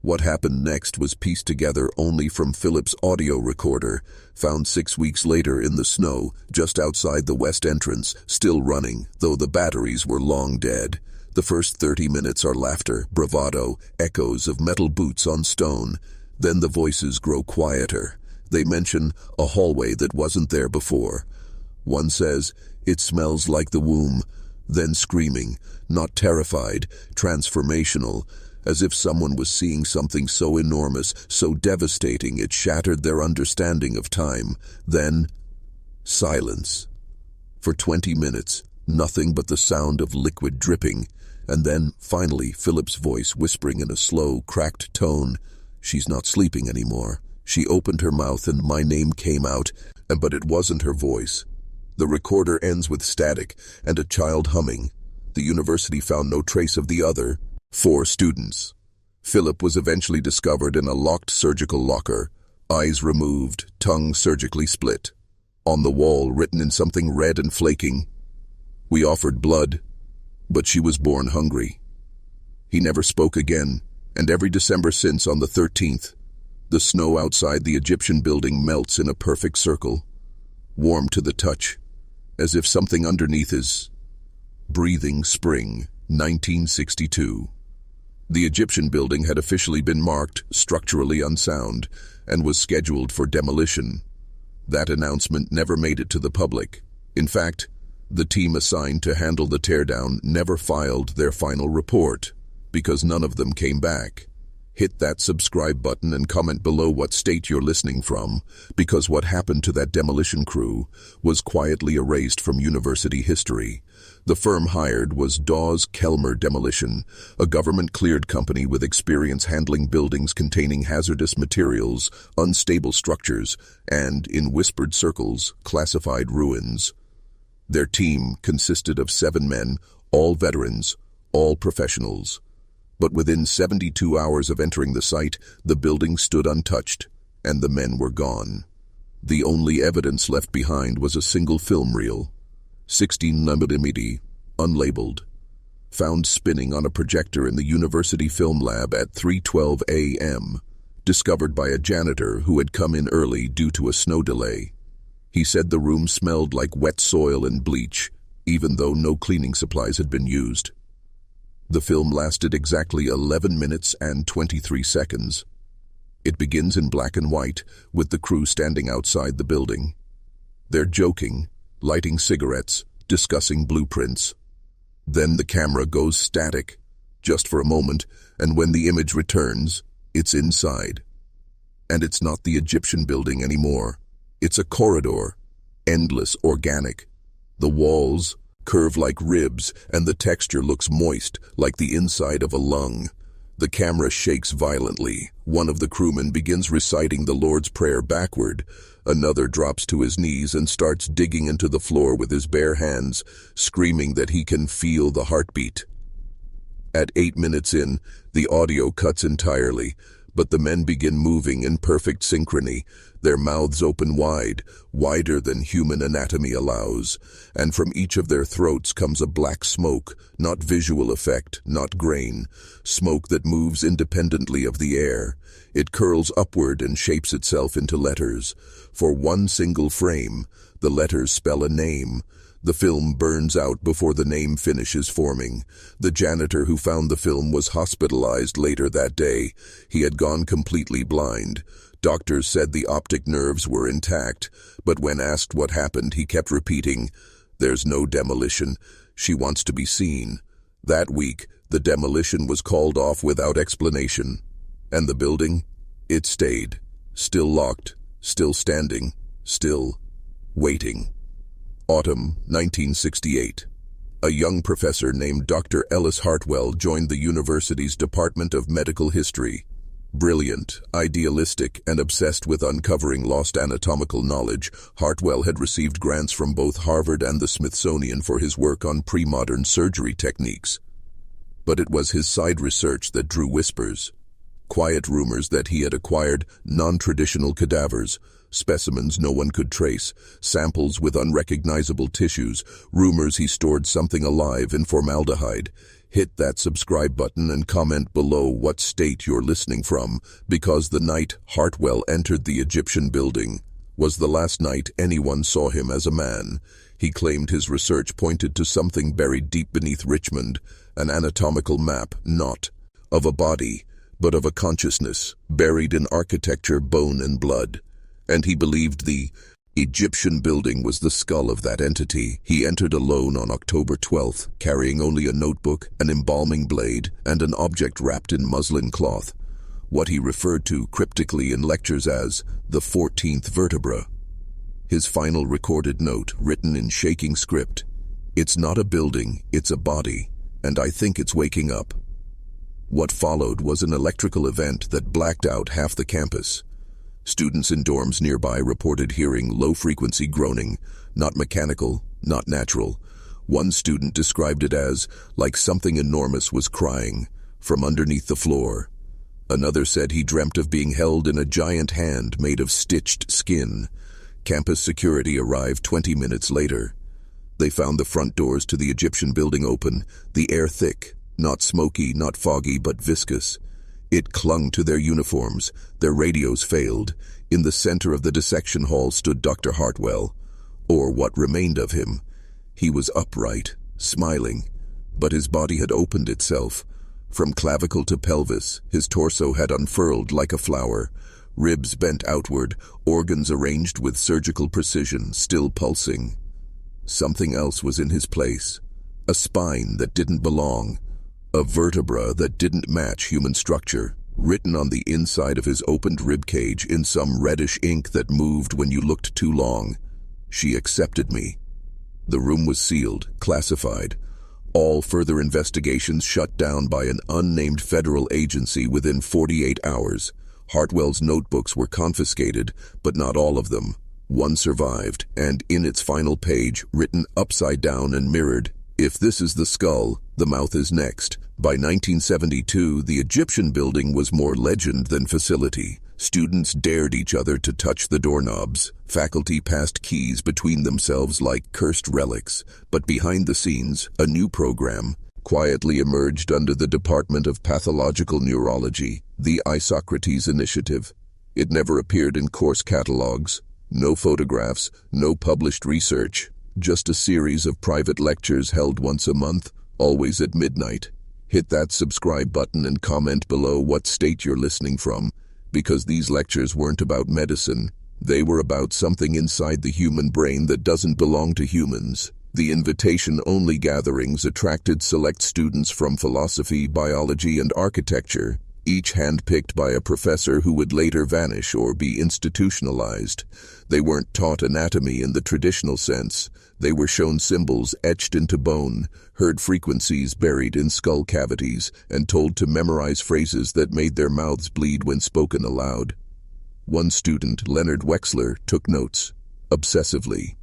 What happened next was pieced together only from Philip's audio recorder, found 6 weeks later in the snow, just outside the west entrance, still running, though the batteries were long dead. The first 30 minutes are laughter, bravado, echoes of metal boots on stone. Then the voices grow quieter. They mention a hallway that wasn't there before. One says, "It smells like the womb," then screaming, not terrified, transformational, as if someone was seeing something so enormous, so devastating it shattered their understanding of time. Then, silence. For 20 minutes, nothing but the sound of liquid dripping, and then, finally, Philip's voice whispering in a slow, cracked tone, "She's not sleeping anymore." She opened her mouth and my name came out, but it wasn't her voice. The recorder ends with static and a child humming. The university found no trace of the other 4 students. Philip was eventually discovered in a locked surgical locker, eyes removed, tongue surgically split. On the wall, written in something red and flaking, "We offered blood, but she was born hungry." He never spoke again, and every December since, on the 13th, the snow outside the Egyptian building melts in a perfect circle, warm to the touch, as if something underneath is breathing. Spring, 1962. The Egyptian building had officially been marked structurally unsound and was scheduled for demolition. That announcement never made it to the public. In fact, the team assigned to handle the teardown never filed their final report because none of them came back. Hit that subscribe button and comment below what state you're listening from, because what happened to that demolition crew was quietly erased from university history. The firm hired was Dawes Kelmer Demolition, a government-cleared company with experience handling buildings containing hazardous materials, unstable structures, and, in whispered circles, classified ruins. Their team consisted of 7 men, all veterans, all professionals. But within 72 hours of entering the site, the building stood untouched, and the men were gone. The only evidence left behind was a single film reel, 16mm, unlabeled, found spinning on a projector in the university film lab at 3:12 a.m., discovered by a janitor who had come in early due to a snow delay. He said the room smelled like wet soil and bleach, even though no cleaning supplies had been used. The film lasted exactly 11 minutes and 23 seconds. It begins in black and white, with the crew standing outside the building. They're joking, lighting cigarettes, discussing blueprints. Then the camera goes static, just for a moment, and when the image returns, it's inside. And it's not the Egyptian building anymore. It's a corridor, endless, organic. The walls curve like ribs, and the texture looks moist, like the inside of a lung. The camera shakes violently. One of the crewmen begins reciting the Lord's Prayer backward. Another drops to his knees and starts digging into the floor with his bare hands, screaming that he can feel the heartbeat. At 8 minutes in, the audio cuts entirely, but the men begin moving in perfect synchrony, their mouths open wide, wider than human anatomy allows, and from each of their throats comes a black smoke, not visual effect, not grain, smoke that moves independently of the air. It curls upward and shapes itself into letters. For one single frame, the letters spell a name. The film burns out before the name finishes forming. The janitor who found the film was hospitalized later that day. He had gone completely blind. Doctors said the optic nerves were intact, but when asked what happened, he kept repeating, "There's no demolition. She wants to be seen." That week, the demolition was called off without explanation. And the building? It stayed. Still locked, still standing, still waiting. Autumn 1968. A young professor named Dr. Ellis Hartwell joined the university's Department of Medical History. Brilliant, idealistic, and obsessed with uncovering lost anatomical knowledge, Hartwell had received grants from both Harvard and the Smithsonian for his work on pre-modern surgery techniques. But it was his side research that drew whispers. Quiet rumors that he had acquired non-traditional cadavers, specimens no one could trace, samples with unrecognizable tissues, rumors he stored something alive in formaldehyde. Hit that subscribe button and comment below what state you're listening from, because the night Hartwell entered the Egyptian building was the last night anyone saw him as a man. He claimed his research pointed to something buried deep beneath Richmond, an anatomical map, not of a body, but of a consciousness, buried in architecture, bone, and blood. And he believed the Egyptian building was the skull of that entity. He entered alone on October 12th, carrying only a notebook, an embalming blade, and an object wrapped in muslin cloth, what he referred to cryptically in lectures as the 14th vertebra. His final recorded note, written in shaking script, "It's not a building, it's a body, and I think it's waking up." What followed was an electrical event that blacked out half the campus. Students in dorms nearby reported hearing low-frequency groaning, not mechanical, not natural. One student described it as like something enormous was crying from underneath the floor. Another said he dreamt of being held in a giant hand made of stitched skin. Campus security arrived 20 minutes later. They found the front doors to the Egyptian building open, the air thick, not smoky, not foggy, but viscous. It clung to their uniforms. Their radios failed. In the center of the dissection hall stood Dr. Hartwell, or what remained of him. He was upright, smiling, but his body had opened itself. From clavicle to pelvis, his torso had unfurled like a flower, ribs bent outward, organs arranged with surgical precision, still pulsing. Something else was in his place, a spine that didn't belong, a vertebra that didn't match human structure, written on the inside of his opened ribcage in some reddish ink that moved when you looked too long. "She accepted me." The room was sealed, classified. All further investigations shut down by an unnamed federal agency within 48 hours. Hartwell's notebooks were confiscated, but not all of them. One survived, and in its final page, written upside down and mirrored, "If this is the skull, the mouth is next." By 1972, the Egyptian building was more legend than facility. Students dared each other to touch the doorknobs. Faculty passed keys between themselves like cursed relics. But behind the scenes, a new program quietly emerged under the Department of Pathological Neurology, the Isocrates Initiative. It never appeared in course catalogs. No photographs, no published research. Just a series of private lectures held once a month, always at midnight. Hit that subscribe button and comment below what state you're listening from, because these lectures weren't about medicine, They were about something inside the human brain that doesn't belong to humans. The invitation-only gatherings attracted select students from philosophy, biology, and architecture, each handpicked by a professor who would later vanish or be institutionalized. They weren't taught anatomy in the traditional sense. They were shown symbols etched into bone, heard frequencies buried in skull cavities, and told to memorize phrases that made their mouths bleed when spoken aloud. One student, Leonard Wexler, took notes, obsessively.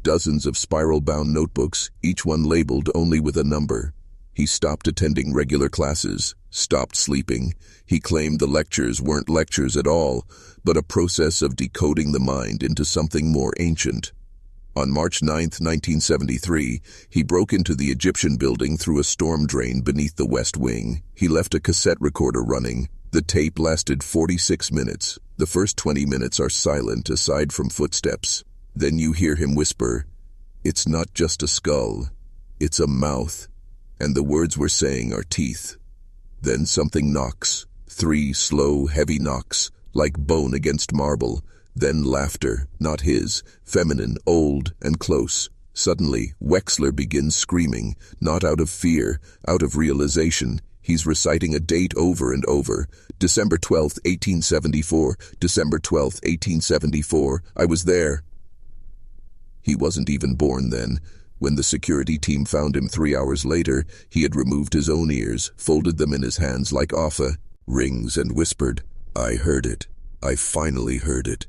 Dozens of spiral-bound notebooks, each one labeled only with a number. He stopped attending regular classes, stopped sleeping. He claimed the lectures weren't lectures at all, but a process of decoding the mind into something more ancient. On March 9, 1973, he broke into the Egyptian building through a storm drain beneath the West Wing. He left a cassette recorder running. The tape lasted 46 minutes. The first 20 minutes are silent aside from footsteps. Then you hear him whisper, "It's not just a skull, it's a mouth." And the words we're saying are teeth. Then something knocks. 3 slow, heavy knocks, like bone against marble. Then laughter, not his, feminine, old, and close. Suddenly, Wexler begins screaming, not out of fear, out of realization. He's reciting a date over and over. December 12th, 1874, December 12th, 1874, I was there. He wasn't even born then. When the security team found him 3 hours later, he had removed his own ears, folded them in his hands like Offa, rings, and whispered, "I heard it. I finally heard it."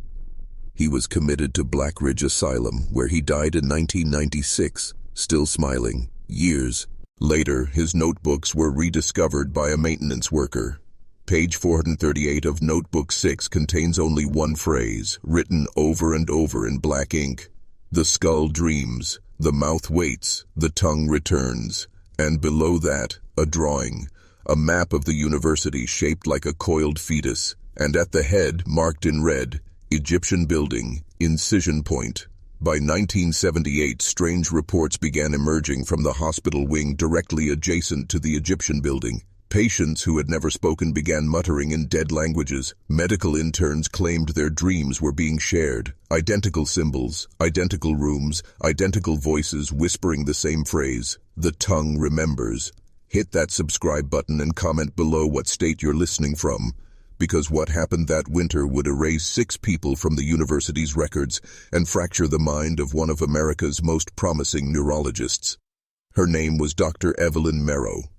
He was committed to Black Ridge Asylum, where he died in 1996, still smiling. Years later, his notebooks were rediscovered by a maintenance worker. Page 438 of Notebook 6 contains only one phrase, written over and over in black ink. "The skull dreams, the mouth waits, the tongue returns." And below that, a drawing, a map of the university shaped like a coiled fetus, and at the head, marked in red, Egyptian building, incision point. By 1978, strange reports began emerging from the hospital wing directly adjacent to the Egyptian building. Patients who had never spoken began muttering in dead languages. Medical interns claimed their dreams were being shared. Identical symbols, identical rooms, identical voices whispering the same phrase. The tongue remembers. Hit that subscribe button and comment below what state you're listening from, because what happened that winter would erase 6 people from the university's records and fracture the mind of one of America's most promising neurologists. Her name was Dr. Evelyn Merrow.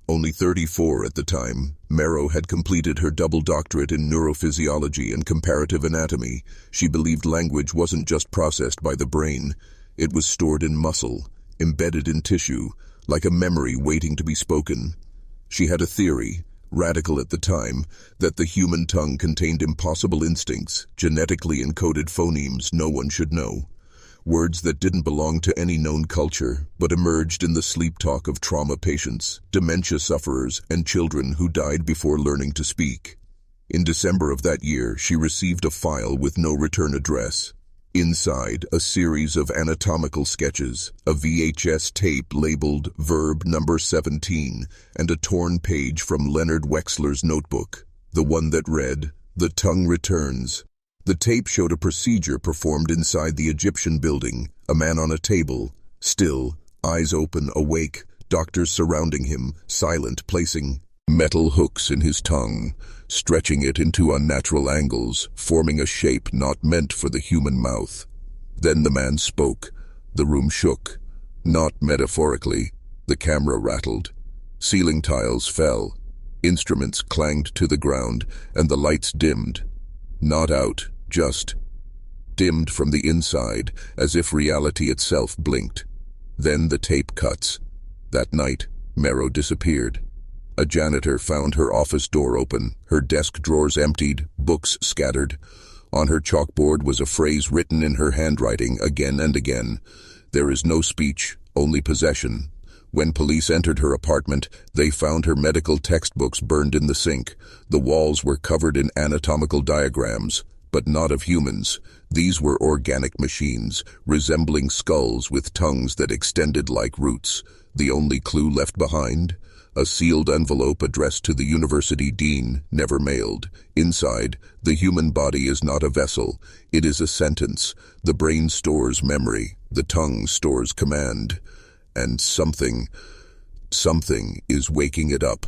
Only 34 at the time, Merrow had completed her double doctorate in neurophysiology and comparative anatomy. She believed language wasn't just processed by the brain. It was stored in muscle, embedded in tissue, like a memory waiting to be spoken. She had a theory, radical at the time, that the human tongue contained impossible instincts, genetically encoded phonemes no one should know. Words that didn't belong to any known culture, but emerged in the sleep talk of trauma patients, dementia sufferers, and children who died before learning to speak. In December of that year, she received a file with no return address. Inside, a series of anatomical sketches, a VHS tape labeled Verb Number 17, and a torn page from Leonard Wexler's notebook, the one that read, "The tongue returns." The tape showed a procedure performed inside the Egyptian building, a man on a table, still, eyes open, awake, doctors surrounding him, silent, placing metal hooks in his tongue, stretching it into unnatural angles, forming a shape not meant for the human mouth. Then the man spoke. The room shook. Not metaphorically. The camera rattled. Ceiling tiles fell. Instruments clanged to the ground, and the lights dimmed. Not out, just dimmed from the inside, as if reality itself blinked. Then the tape cuts. That night, Merrow disappeared. A janitor found her office door open, her desk drawers emptied, books scattered. On her chalkboard was a phrase written in her handwriting again and again. There is no speech, only possession. When police entered her apartment, they found her medical textbooks burned in the sink. The walls were covered in anatomical diagrams, but not of humans. These were organic machines, resembling skulls with tongues that extended like roots. The only clue left behind? A sealed envelope addressed to the university dean, never mailed. Inside, the human body is not a vessel. It is a sentence. The brain stores memory. The tongue stores command. And something is waking it up.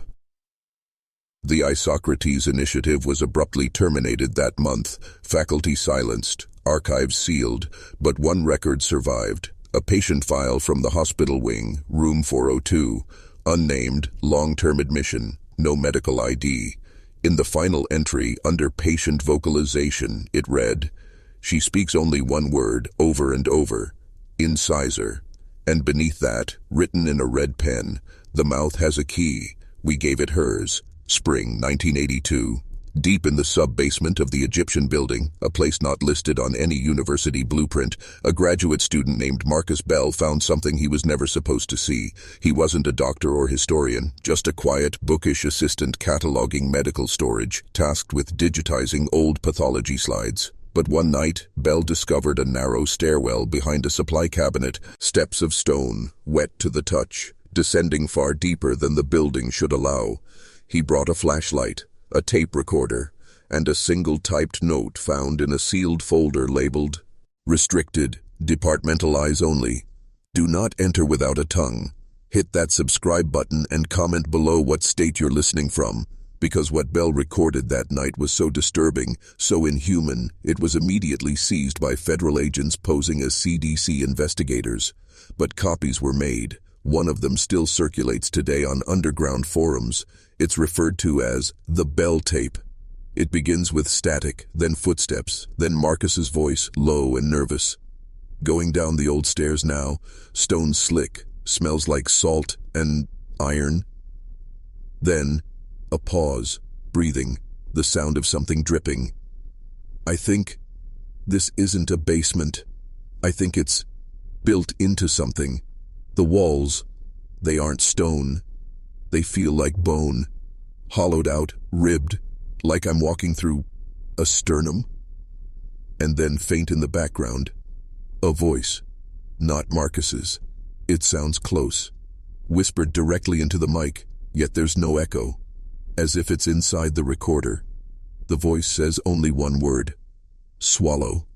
The Isocrates initiative was abruptly terminated that month. Faculty silenced. Archives sealed. But one record survived. A patient file from the hospital wing, room 402. Unnamed, long-term admission, no medical ID. In the final entry, under patient vocalization, it read, "She speaks only one word, over and over. Incisor." And beneath that, written in a red pen, "The mouth has a key. We gave it hers. Spring 1982. Deep in the sub-basement of the Egyptian building, a place not listed on any university blueprint, a graduate student named Marcus Bell found something he was never supposed to see. He wasn't a doctor or historian, just a quiet, bookish assistant cataloging medical storage, tasked with digitizing old pathology slides. But one night, Bell discovered a narrow stairwell behind a supply cabinet, steps of stone, wet to the touch, descending far deeper than the building should allow. He brought a flashlight, a tape recorder, and a single typed note found in a sealed folder labeled, "Restricted, departmental eyes only. Do not enter without a tongue. Hit that subscribe button and comment below what state you're listening from." Because what Bell recorded that night was so disturbing, so inhuman, it was immediately seized by federal agents posing as CDC investigators. But copies were made. One of them still circulates today on underground forums. It's referred to as the Bell tape. It begins with static, then footsteps, then Marcus's voice, low and nervous. "Going down the old stairs now, stone slick, smells like salt and iron." Then, a pause, breathing, the sound of something dripping. "I think this isn't a basement. I think it's built into something. The walls, they aren't stone. They feel like bone, hollowed out, ribbed, like I'm walking through a sternum." And then faint in the background, a voice, not Marcus's. It sounds close, whispered directly into the mic, yet there's no echo, as if it's inside the recorder. The voice says only one word, "Swallow."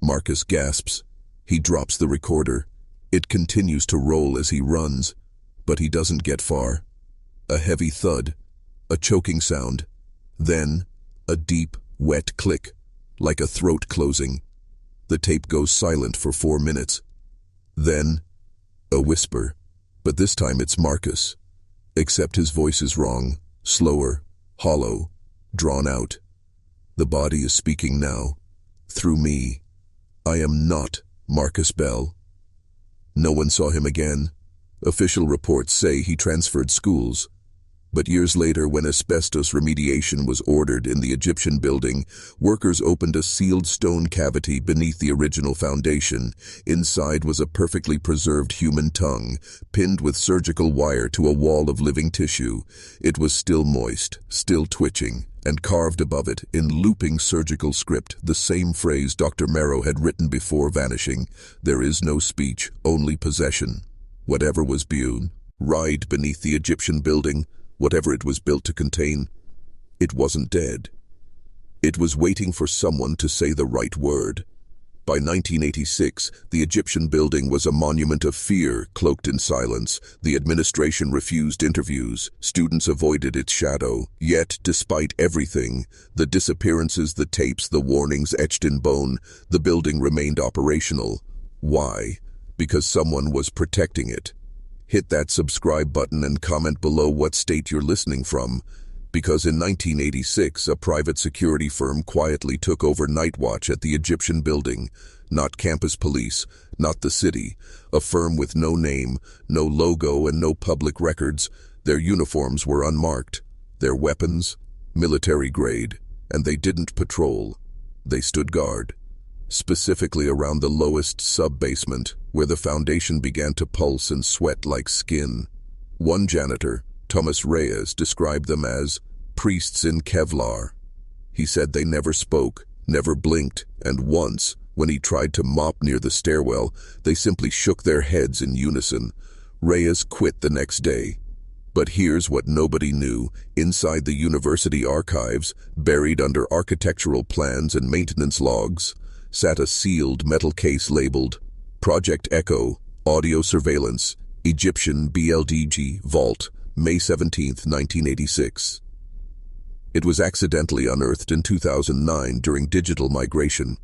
Marcus gasps. He drops the recorder. It continues to roll as he runs, but he doesn't get far. A heavy thud, a choking sound, then a deep, wet click, like a throat closing. The tape goes silent for 4 minutes. Then, a whisper, but this time it's Marcus. Except his voice is wrong, slower, hollow, drawn out. The body is speaking now, through me. I am not Marcus Bell. No one saw him again. Official reports say he transferred schools. But years later, when asbestos remediation was ordered in the Egyptian building, workers opened a sealed stone cavity beneath the original foundation. Inside was a perfectly preserved human tongue, pinned with surgical wire to a wall of living tissue. It was still moist, still twitching, and carved above it, in looping surgical script, the same phrase Dr. Merrow had written before vanishing: "There is no speech, only possession." Whatever was buried beneath the Egyptian building, whatever it was built to contain, it wasn't dead. It was waiting for someone to say the right word. By 1986, the Egyptian building was a monument of fear, cloaked in silence. The administration refused interviews. Students avoided its shadow. Yet, despite everything, the disappearances, the tapes, the warnings etched in bone, the building remained operational. Why? Because someone was protecting it. Hit that subscribe button and comment below what state you're listening from. Because in 1986, a private security firm quietly took over night watch at the Egyptian building. Not campus police, not the city. A firm with no name, no logo, and no public records. Their uniforms were unmarked. Their weapons, military grade. And they didn't patrol. They stood guard. Specifically around the lowest sub-basement, where the foundation began to pulse and sweat like skin. One janitor, Thomas Reyes, described them as priests in Kevlar. He said they never spoke, never blinked, and once, when he tried to mop near the stairwell, they simply shook their heads in unison. Reyes quit the next day. But here's what nobody knew. Inside the university archives, buried under architectural plans and maintenance logs, sat a sealed metal case labeled Project Echo, Audio Surveillance, Egyptian BLDG Vault, May 17, 1986. It was accidentally unearthed in 2009 during digital migration.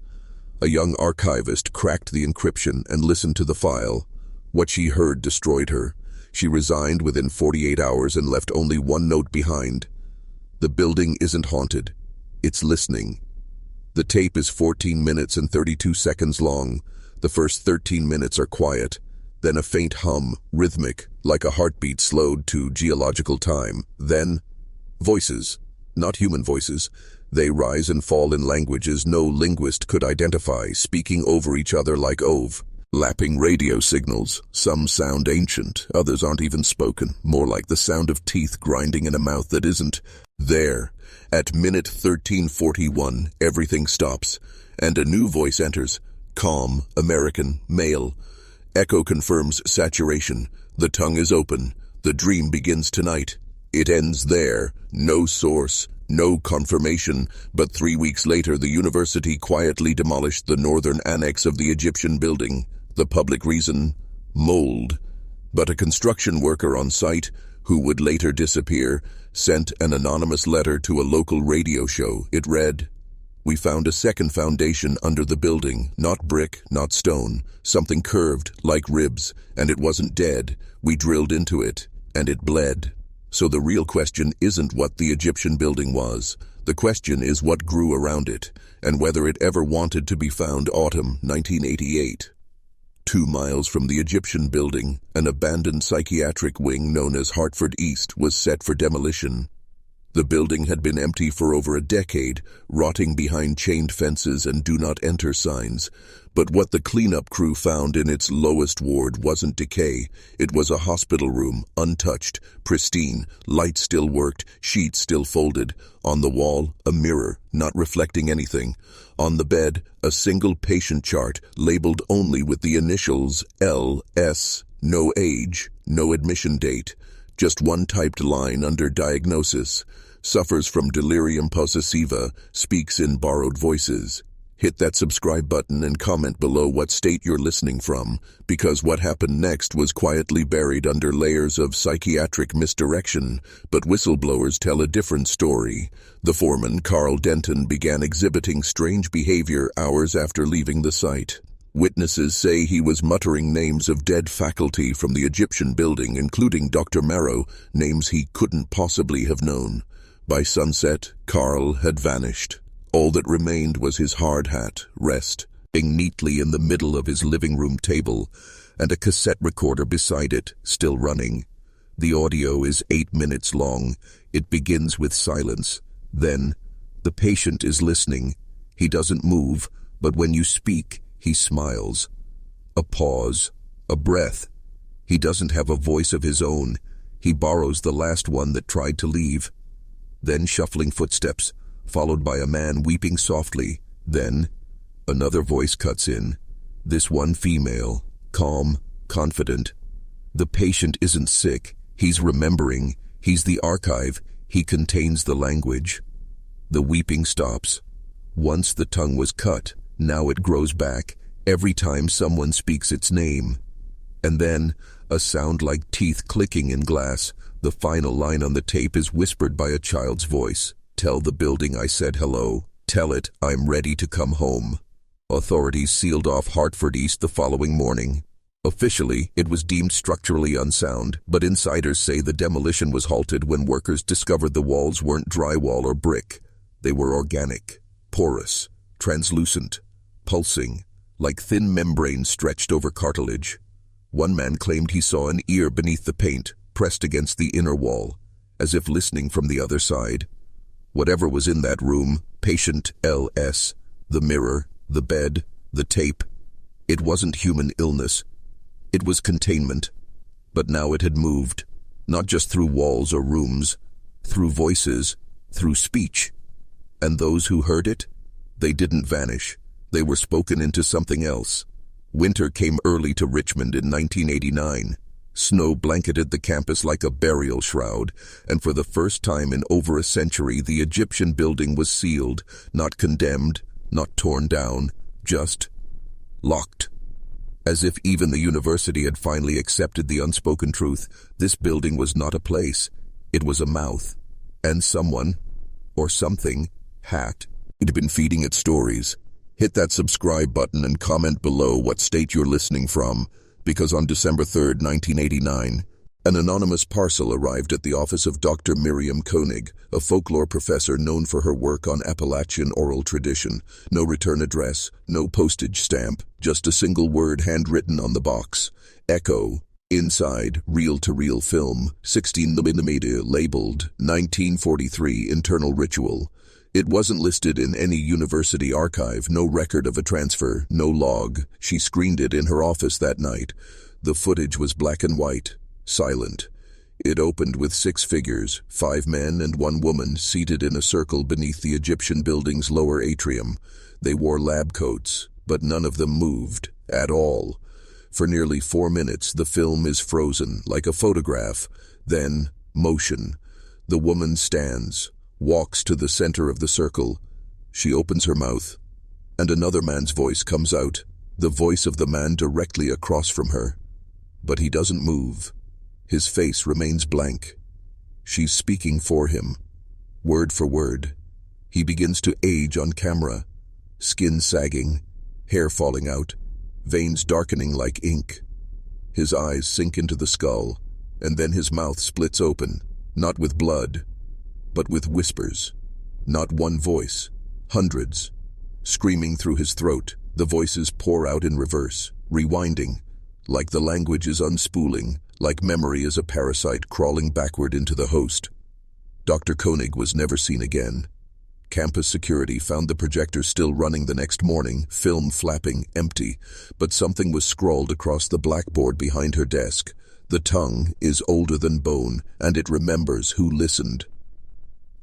A young archivist cracked the encryption and listened to the file. What she heard destroyed her. She resigned within 48 hours and left only one note behind. The building isn't haunted. It's listening. The tape is 14 minutes and 32 seconds long. The first 13 minutes are quiet. Then a faint hum, rhythmic, like a heartbeat slowed to geological time. Then, voices. Not human voices. They rise and fall in languages no linguist could identify, speaking over each other like lapping radio signals. Some sound ancient, others aren't even spoken, more like the sound of teeth grinding in a mouth that isn't there. At minute 13:41, everything stops, and a new voice enters. Calm, American, male. Echo confirms saturation. The tongue is open. The dream begins tonight. It ends there. No source, no confirmation, but 3 weeks later the university quietly demolished the northern annex of the Egyptian building. The public reason? Mold. But a construction worker on site, who would later disappear, sent an anonymous letter to a local radio show. It read, "We found a second foundation under the building, not brick, not stone, something curved, like ribs, and it wasn't dead. We drilled into it, and it bled." So the real question isn't what the Egyptian building was. The question is what grew around it, and whether it ever wanted to be found. Autumn 1988. 2 miles from the Egyptian building, an abandoned psychiatric wing known as Hartford East was set for demolition. The building had been empty for over a decade, rotting behind chained fences and do not enter signs. But what the cleanup crew found in its lowest ward wasn't decay. It was a hospital room, untouched, pristine, lights still worked, sheets still folded. On the wall, a mirror, not reflecting anything. On the bed, a single patient chart, labeled only with the initials LS. No age, no admission date. Just one typed line under diagnosis. Suffers from delirium possessiva, speaks in borrowed voices. Hit that subscribe button and comment below what state you're listening from, because what happened next was quietly buried under layers of psychiatric misdirection, but whistleblowers tell a different story. The foreman, Carl Denton, began exhibiting strange behavior hours after leaving the site. Witnesses say he was muttering names of dead faculty from the Egyptian building, including Dr. Marrow, names he couldn't possibly have known. By sunset, Carl had vanished. All that remained was his hard hat, resting neatly in the middle of his living room table, and a cassette recorder beside it, still running. The audio is 8 minutes long. It begins with silence. Then, the patient is listening. He doesn't move, but when you speak, he smiles. A pause, a breath. He doesn't have a voice of his own. He borrows the last one that tried to leave. Then shuffling footsteps, followed by a man weeping softly. Then, another voice cuts in. This one female, calm, confident. The patient isn't sick. He's remembering. He's the archive. He contains the language. The weeping stops. Once the tongue was cut, now it grows back, every time someone speaks its name. And then, a sound like teeth clicking in glass. The final line on the tape is whispered by a child's voice. "Tell the building I said hello. Tell it I'm ready to come home." Authorities sealed off Hartford East the following morning. Officially, it was deemed structurally unsound, but insiders say the demolition was halted when workers discovered the walls weren't drywall or brick. They were organic, porous, translucent, pulsing, like thin membranes stretched over cartilage. One man claimed he saw an ear beneath the paint, pressed against the inner wall, as if listening from the other side. Whatever was in that room, patient LS, the mirror, the bed, the tape, it wasn't human illness. It was containment. But now it had moved, not just through walls or rooms, through voices, through speech. And those who heard it, they didn't vanish. They were spoken into something else. Winter came early to Richmond in 1989. Snow blanketed the campus like a burial shroud, and for the first time in over a century, the Egyptian building was sealed, not condemned, not torn down, just locked. As if even the university had finally accepted the unspoken truth, this building was not a place, it was a mouth. And someone, or something, had been feeding it stories. Hit that subscribe button and comment below what state you're listening from, because on December 3rd, 1989, an anonymous parcel arrived at the office of Dr. Miriam Koenig, a folklore professor known for her work on Appalachian oral tradition. No return address, no postage stamp, just a single word handwritten on the box. Echo. Inside, reel-to-reel film, 16mm, labeled 1943 Internal Ritual. It wasn't listed in any university archive, no record of a transfer, no log. She screened it in her office that night. The footage was black and white, silent. It opened with 6 figures, 5 men and 1 woman, seated in a circle beneath the Egyptian building's lower atrium. They wore lab coats, but none of them moved, at all. For nearly 4 minutes, the film is frozen, like a photograph. Then, motion. The woman stands, walks to the center of the circle. She opens her mouth, and another man's voice comes out, the voice of the man directly across from her. But he doesn't move. His face remains blank. She's speaking for him, word for word. He begins to age on camera, skin sagging, hair falling out, veins darkening like ink. His eyes sink into the skull, and then his mouth splits open, not with blood, but with whispers. Not one voice, hundreds. Screaming through his throat, the voices pour out in reverse, rewinding, like the language is unspooling, like memory is a parasite crawling backward into the host. Dr. Koenig was never seen again. Campus security found the projector still running the next morning, film flapping, empty, but something was scrawled across the blackboard behind her desk. The tongue is older than bone, and it remembers who listened.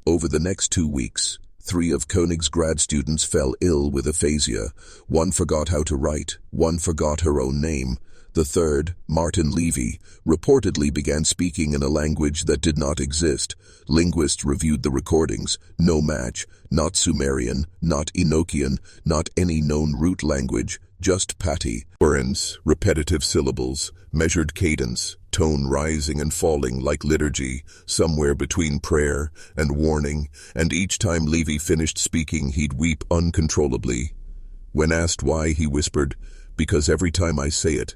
Over the next 2 weeks, 3 of Koenig's grad students fell ill with aphasia. 1 forgot how to write, 1 forgot her own name. The third, Martin Levy, reportedly began speaking in a language that did not exist. Linguists reviewed the recordings. No match, not Sumerian, not Enochian, not any known root language, just Patti. Words, repetitive syllables, measured cadence, tone rising and falling like liturgy, somewhere between prayer and warning, and each time Levy finished speaking he'd weep uncontrollably. When asked why, he whispered, "Because every time I say it,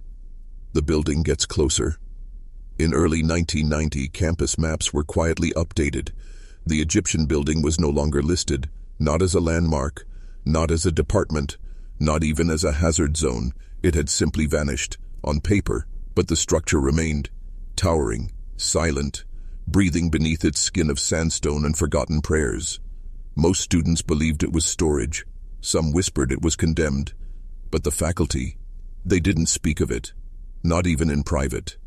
the building gets closer." In early 1990, campus maps were quietly updated. The Egyptian building was no longer listed, not as a landmark, not as a department, not even as a hazard zone. It had simply vanished, on paper, but the structure remained, towering, silent, breathing beneath its skin of sandstone and forgotten prayers. Most students believed it was storage. Some whispered it was condemned. But the faculty, they didn't speak of it. Not even in private.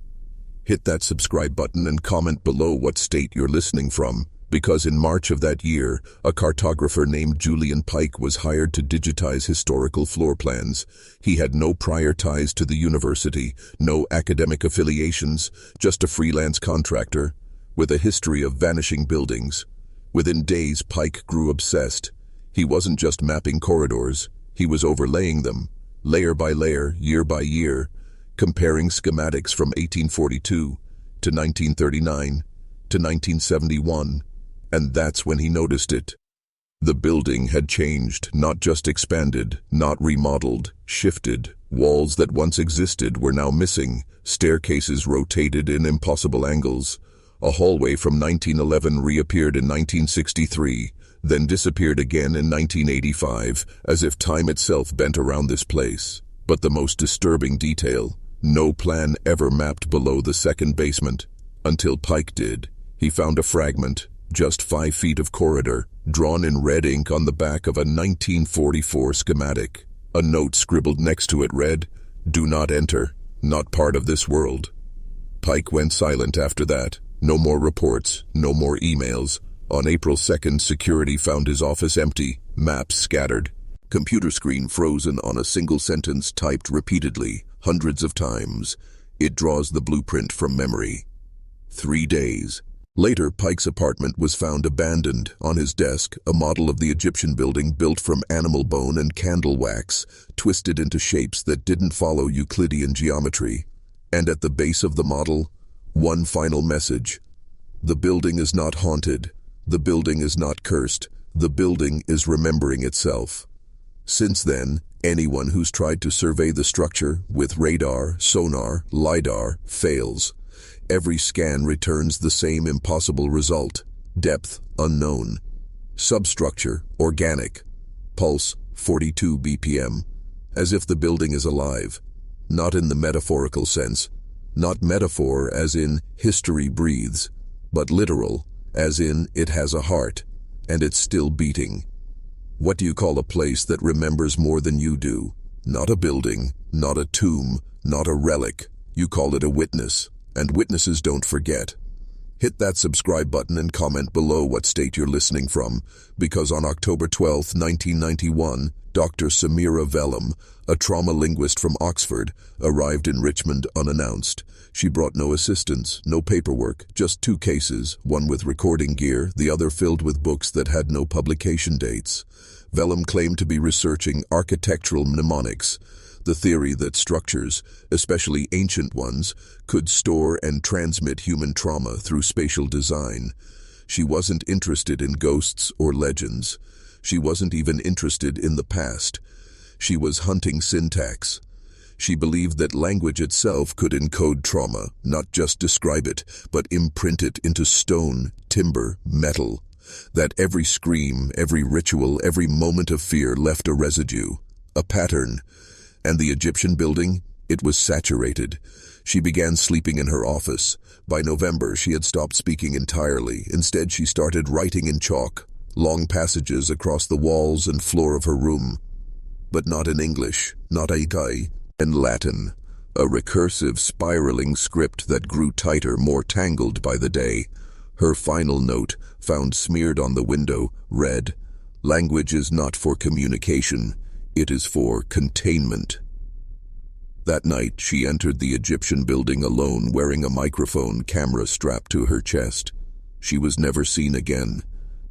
Hit that subscribe button and comment below what state you're listening from, because in March of that year, a cartographer named Julian Pike was hired to digitize historical floor plans. He had no prior ties to the university, no academic affiliations, just a freelance contractor, with a history of vanishing buildings. Within days, Pike grew obsessed. He wasn't just mapping corridors, he was overlaying them, layer by layer, year by year, comparing schematics from 1842 to 1939 to 1971, and that's when he noticed it. The building had changed, not just expanded, not remodeled, shifted. Walls that once existed were now missing, staircases rotated in impossible angles. A hallway from 1911 reappeared in 1963, then disappeared again in 1985, as if time itself bent around this place. But the most disturbing detail, no plan ever mapped below the second basement. Until Pike did. He found a fragment, just 5 feet of corridor, drawn in red ink on the back of a 1944 schematic. A note scribbled next to it read, "Do not enter, not part of this world." Pike went silent after that. No more reports, no more emails. On April 2nd, security found his office empty, maps scattered. Computer screen frozen on a single sentence typed repeatedly, hundreds of times. It draws the blueprint from memory. 3 days. Later, Pike's apartment was found abandoned. On his desk, a model of the Egyptian building built from animal bone and candle wax, twisted into shapes that didn't follow Euclidean geometry. And at the base of the model, one final message. The building is not haunted. The building is not cursed. The building is remembering itself. Since then, anyone who's tried to survey the structure with radar, sonar, LiDAR fails. Every scan returns the same impossible result. Depth, unknown. Substructure, organic. Pulse, 42 BPM. As if the building is alive. Not in the metaphorical sense. Not metaphor as in history breathes, but literal, as in it has a heart, and it's still beating. What do you call a place that remembers more than you do? Not a building, not a tomb, not a relic. You call it a witness. And witnesses don't forget. Hit that subscribe button and comment below what state you're listening from, because on October 12, 1991, Dr. Samira Vellum, a trauma linguist from Oxford, arrived in Richmond unannounced. She brought no assistance, no paperwork, just 2 cases, one with recording gear, the other filled with books that had no publication dates. Vellum claimed to be researching architectural mnemonics, the theory that structures, especially ancient ones, could store and transmit human trauma through spatial design. She wasn't interested in ghosts or legends. She wasn't even interested in the past. She was hunting syntax. She believed that language itself could encode trauma, not just describe it, but imprint it into stone, timber, metal. That every scream, every ritual, every moment of fear left a residue, a pattern. And the Egyptian building? It was saturated. She began sleeping in her office. By November, she had stopped speaking entirely. Instead, she started writing in chalk, long passages across the walls and floor of her room. But not in English, not Aikai, in Latin. A recursive, spiraling script that grew tighter, more tangled by the day. Her final note, found smeared on the window, read, "Language is not for communication. It is for containment." That night, she entered the Egyptian building alone, wearing a microphone camera strapped to her chest. She was never seen again,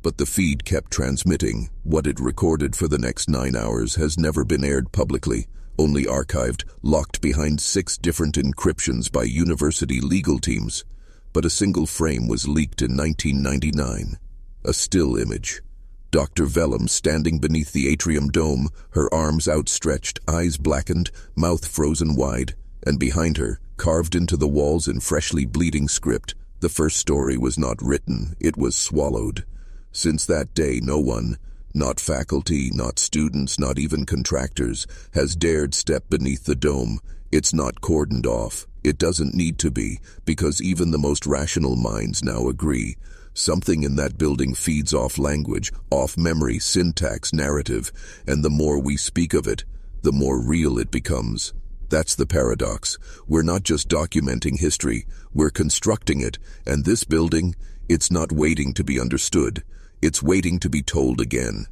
but the feed kept transmitting. What it recorded for the next 9 hours has never been aired publicly, only archived, locked behind 6 different encryptions by university legal teams. But a single frame was leaked in 1999. A still image. Dr. Vellum standing beneath the atrium dome, her arms outstretched, eyes blackened, mouth frozen wide, and behind her, carved into the walls in freshly bleeding script, the first story was not written, it was swallowed. Since that day, no one, not faculty, not students, not even contractors, has dared step beneath the dome. It's not cordoned off. It doesn't need to be, because even the most rational minds now agree. Something in that building feeds off language, off memory, syntax, narrative, and the more we speak of it, the more real it becomes. That's the paradox. We're not just documenting history, we're constructing it, and this building, it's not waiting to be understood, it's waiting to be told again.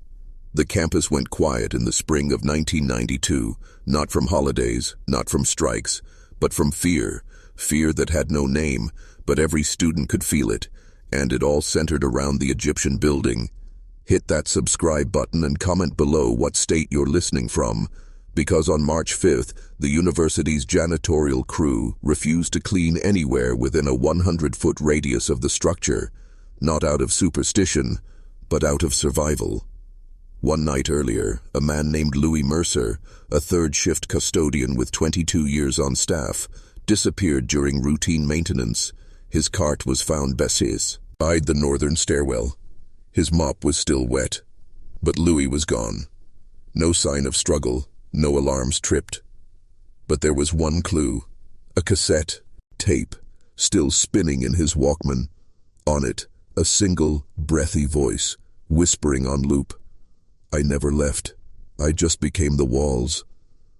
The campus went quiet in the spring of 1992, not from holidays, not from strikes, but from fear. Fear that had no name, but every student could feel it. And it all centered around the Egyptian building. Hit that subscribe button and comment below what state you're listening from, because on March 5th, the university's janitorial crew refused to clean anywhere within a 100-foot radius of the structure, not out of superstition, but out of survival. One night earlier, a man named Louis Mercer, a third-shift custodian with 22 years on staff, disappeared during routine maintenance. His cart was found beside the northern stairwell. His mop was still wet, but Louis was gone. No sign of struggle, no alarms tripped. But there was one clue, a cassette tape, still spinning in his Walkman. On it, a single, breathy voice, whispering on loop. "I never left. I just became the walls."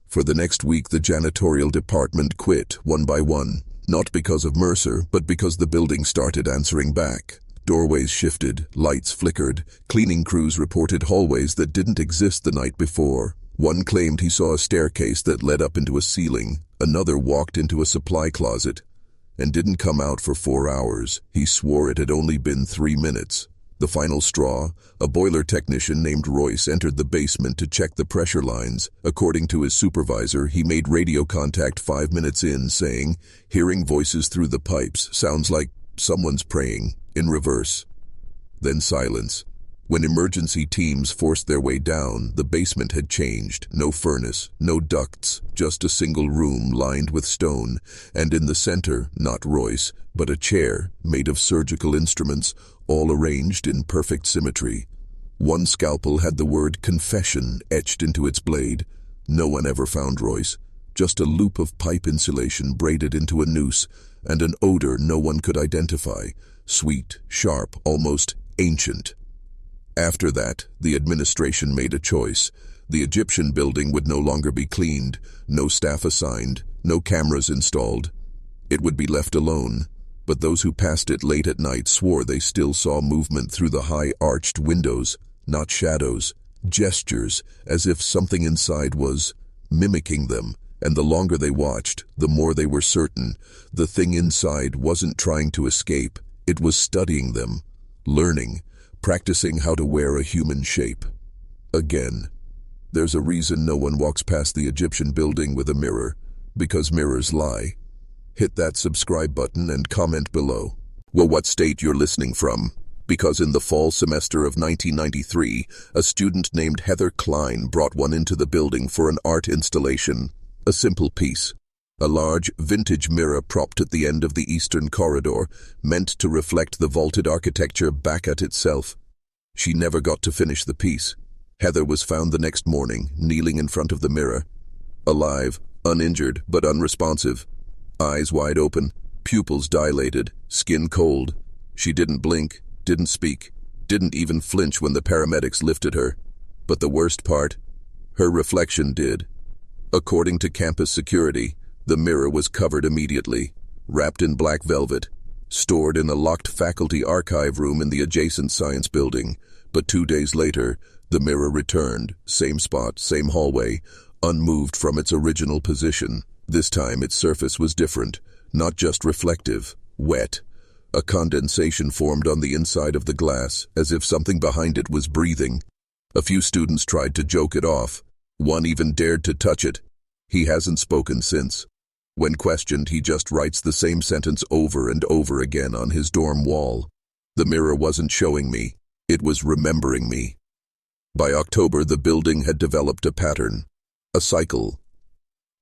For the next week, the janitorial department quit, one by one. Not because of Mercer, but because the building started answering back. Doorways shifted, lights flickered, cleaning crews reported hallways that didn't exist the night before. One claimed he saw a staircase that led up into a ceiling. Another walked into a supply closet and didn't come out for 4 hours. He swore it had only been 3 minutes. The final straw, a boiler technician named Royce entered the basement to check the pressure lines. According to his supervisor, he made radio contact 5 minutes in, saying, "Hearing voices through the pipes sounds like someone's praying," in reverse. Then silence. When emergency teams forced their way down, the basement had changed. No furnace, no ducts, just a single room lined with stone, and in the center, not Royce, but a chair made of surgical instruments, all arranged in perfect symmetry. One scalpel had the word confession etched into its blade. No one ever found Royce. Just a loop of pipe insulation braided into a noose, and an odor no one could identify. Sweet, sharp, almost ancient. After that, the administration made a choice. The Egyptian building would no longer be cleaned, no staff assigned, no cameras installed. It would be left alone, but those who passed it late at night swore they still saw movement through the high arched windows, not shadows, gestures, as if something inside was mimicking them, and the longer they watched, the more they were certain the thing inside wasn't trying to escape, it was studying them, learning, practicing how to wear a human shape. Again, there's a reason no one walks past the Egyptian building with a mirror, because mirrors lie. Hit that subscribe button and comment below. Well, what state you're listening from? Because in the fall semester of 1993, a student named Heather Klein brought one into the building for an art installation, a simple piece. A large, vintage mirror propped at the end of the eastern corridor, meant to reflect the vaulted architecture back at itself. She never got to finish the piece. Heather was found the next morning, kneeling in front of the mirror. Alive, uninjured, but unresponsive. Eyes wide open, pupils dilated, skin cold. She didn't blink, didn't speak, didn't even flinch when the paramedics lifted her. But the worst part, her reflection did. According to campus security, the mirror was covered immediately, wrapped in black velvet, stored in a locked faculty archive room in the adjacent science building. But 2 days later, the mirror returned, same spot, same hallway, unmoved from its original position. This time its surface was different, not just reflective, wet. A condensation formed on the inside of the glass, as if something behind it was breathing. A few students tried to joke it off. One even dared to touch it. He hasn't spoken since. When questioned, he just writes the same sentence over and over again on his dorm wall. The mirror wasn't showing me, it was remembering me. By October, the building had developed a pattern, a cycle.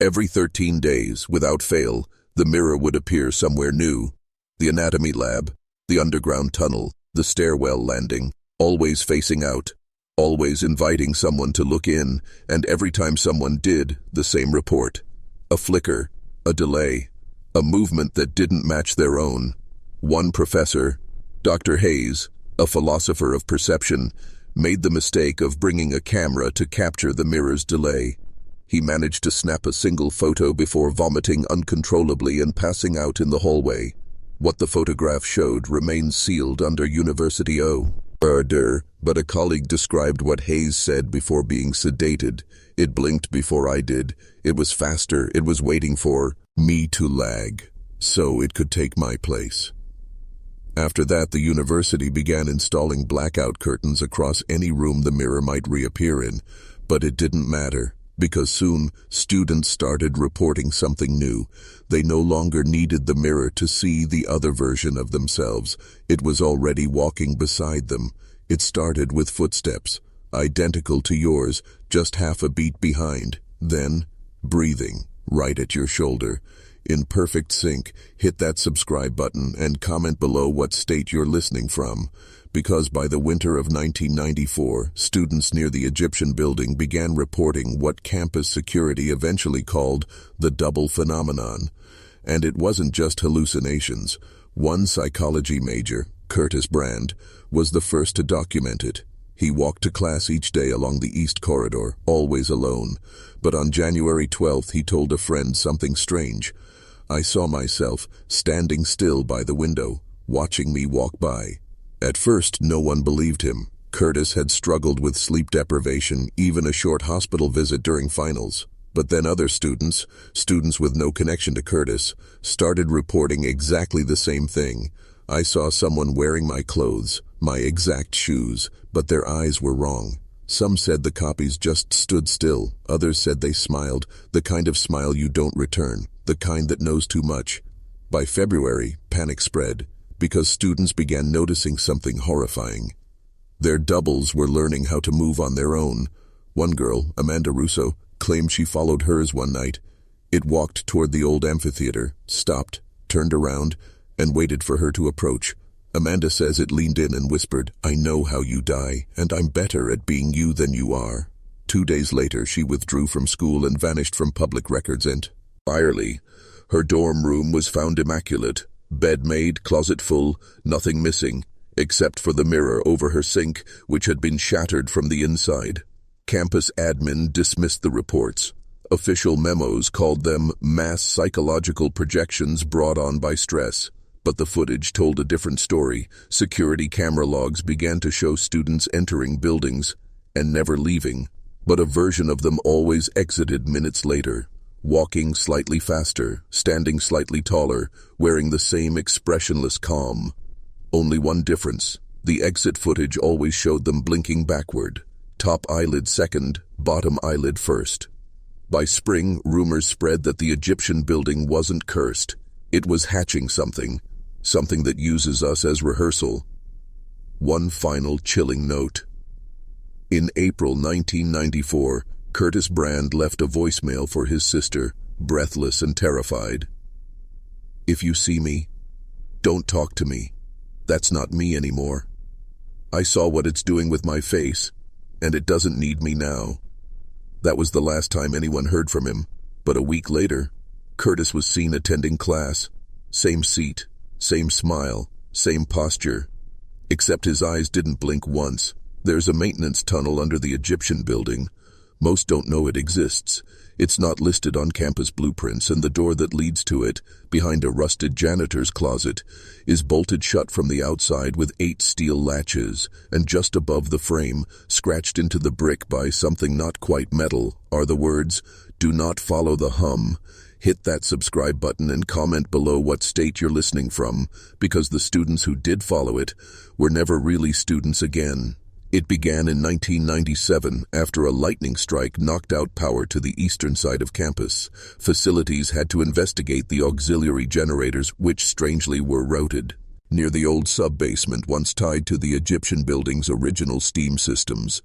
Every 13 days, without fail, the mirror would appear somewhere new. The anatomy lab, the underground tunnel, the stairwell landing, always facing out, always inviting someone to look in, and every time someone did, the same report. A flicker, a delay, a movement that didn't match their own. One professor, Dr. Hayes, a philosopher of perception, made the mistake of bringing a camera to capture the mirror's delay. He managed to snap a single photo before vomiting uncontrollably and passing out in the hallway. What the photograph showed remains sealed under University order, but a colleague described what Hayes said before being sedated. It blinked before I did. It was faster. It was waiting for me to lag, so it could take my place. After that, the university began installing blackout curtains across any room the mirror might reappear in, but it didn't matter, because soon students started reporting something new. They no longer needed the mirror to see the other version of themselves. It was already walking beside them. It started with footsteps, identical to yours, just half a beat behind. Then, breathing, right at your shoulder. In perfect sync, hit that subscribe button and comment below what state you're listening from. Because by the winter of 1994, students near the Egyptian building began reporting what campus security eventually called the double phenomenon. And it wasn't just hallucinations. One psychology major, Curtis Brand, was the first to document it. He walked to class each day along the East Corridor, always alone. But on January 12th, he told a friend something strange. I saw myself standing still by the window, watching me walk by. At first, no one believed him. Curtis had struggled with sleep deprivation, even a short hospital visit during finals. But then other students with no connection to Curtis, started reporting exactly the same thing. I saw someone wearing my clothes, my exact shoes, but their eyes were wrong. Some said the copies just stood still. Others said they smiled, the kind of smile you don't return, the kind that knows too much. By February, panic spread, because students began noticing something horrifying. Their doubles were learning how to move on their own. One girl, Amanda Russo, claimed she followed hers one night. It walked toward the old amphitheater, stopped, turned around, and waited for her to approach. Amanda says it leaned in and whispered, "I know how you die, and I'm better at being you than you are." 2 days later, she withdrew from school and vanished from public records entirely. Her dorm room was found immaculate. Bed made, closet full, nothing missing, except for the mirror over her sink, which had been shattered from the inside. Campus admin dismissed the reports. Official memos called them mass psychological projections brought on by stress. But the footage told a different story. Security camera logs began to show students entering buildings and never leaving, but a version of them always exited minutes later, walking slightly faster, standing slightly taller, wearing the same expressionless calm. Only one difference: the exit footage always showed them blinking backward, top eyelid second, bottom eyelid first. By spring, rumors spread that the Egyptian building wasn't cursed. It was hatching something that uses us as rehearsal. One final chilling note. In April 1994, Curtis Brand left a voicemail for his sister, breathless and terrified. "If you see me, don't talk to me. That's not me anymore. I saw what it's doing with my face, and it doesn't need me now." That was the last time anyone heard from him, but a week later, Curtis was seen attending class. Same seat, same smile, same posture, except his eyes didn't blink once. There's a maintenance tunnel under the Egyptian building. Most don't know it exists. It's not listed on campus blueprints, and the door that leads to it, behind a rusted janitor's closet, is bolted shut from the outside with 8 steel latches, and just above the frame, scratched into the brick by something not quite metal, are the words, "Do not follow the hum." Hit that subscribe button and comment below what state you're listening from, because the students who did follow it were never really students again. It began in 1997 after a lightning strike knocked out power to the eastern side of campus. Facilities had to investigate the auxiliary generators, which strangely were routed near the old sub-basement once tied to the Egyptian building's original steam systems.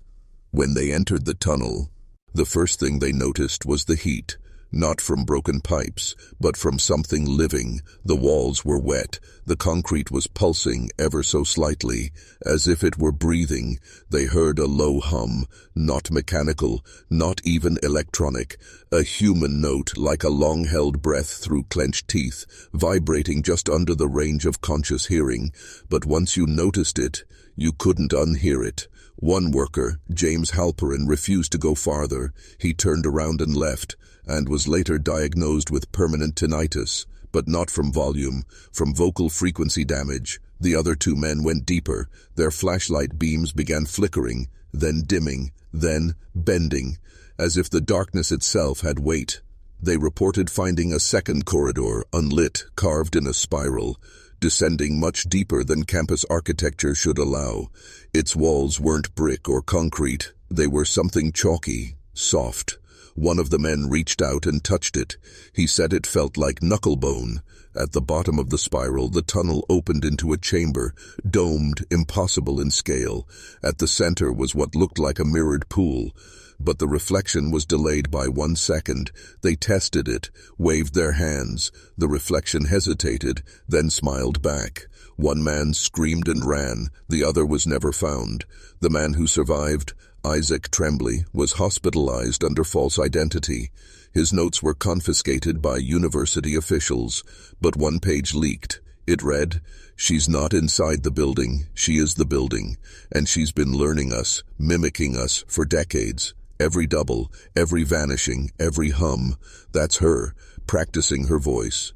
When they entered the tunnel, the first thing they noticed was the heat. Not from broken pipes, but from something living. The walls were wet. The concrete was pulsing ever so slightly, as if it were breathing. They heard a low hum, not mechanical, not even electronic, a human note like a long-held breath through clenched teeth, vibrating just under the range of conscious hearing. But once you noticed it, you couldn't unhear it. One worker, James Halperin, refused to go farther. He turned around and left, and was later diagnosed with permanent tinnitus, but not from volume, from vocal frequency damage. The other 2 men went deeper. Their flashlight beams began flickering, then dimming, then bending, as if the darkness itself had weight. They reported finding a second corridor, unlit, carved in a spiral, descending much deeper than campus architecture should allow. Its walls weren't brick or concrete. They were something chalky, soft. One of the men reached out and touched it. He said it felt like knucklebone. At the bottom of the spiral, the tunnel opened into a chamber, domed, impossible in scale. At the center was what looked like a mirrored pool, but the reflection was delayed by 1 second. They tested it, waved their hands. The reflection hesitated, then smiled back. One man screamed and ran. The other was never found. The man who survived, Isaac Tremblay, was hospitalized under false identity. His notes were confiscated by university officials, but one page leaked. It read, "She's not inside the building, she is the building, and she's been learning us, mimicking us for decades. Every double, every vanishing, every hum, that's her, practicing her voice."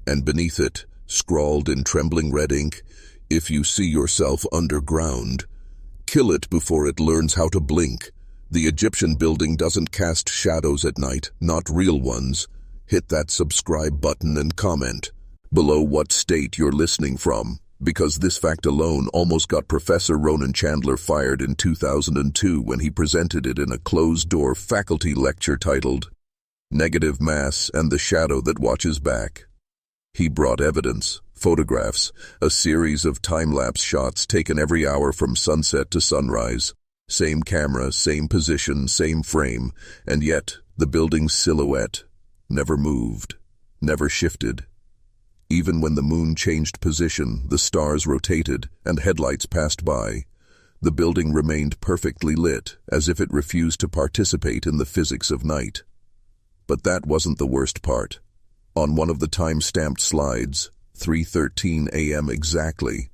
And beneath it, scrawled in trembling red ink, "If you see yourself underground, kill it before it learns how to blink. The Egyptian building doesn't cast shadows at night, not real ones. Hit that subscribe button and comment below what state you're listening from, because this fact alone almost got Professor Ronan Chandler fired in 2002 when he presented it in a closed-door faculty lecture titled Negative Mass and the Shadow That Watches Back. He brought evidence, photographs, a series of time-lapse shots taken every hour from sunset to sunrise. Same camera, same position, same frame, and yet the building's silhouette never moved, never shifted. Even when the moon changed position, the stars rotated, and headlights passed by, the building remained perfectly lit, as if it refused to participate in the physics of night. But that wasn't the worst part. On one of the time-stamped slides, 3:13 a.m. exactly,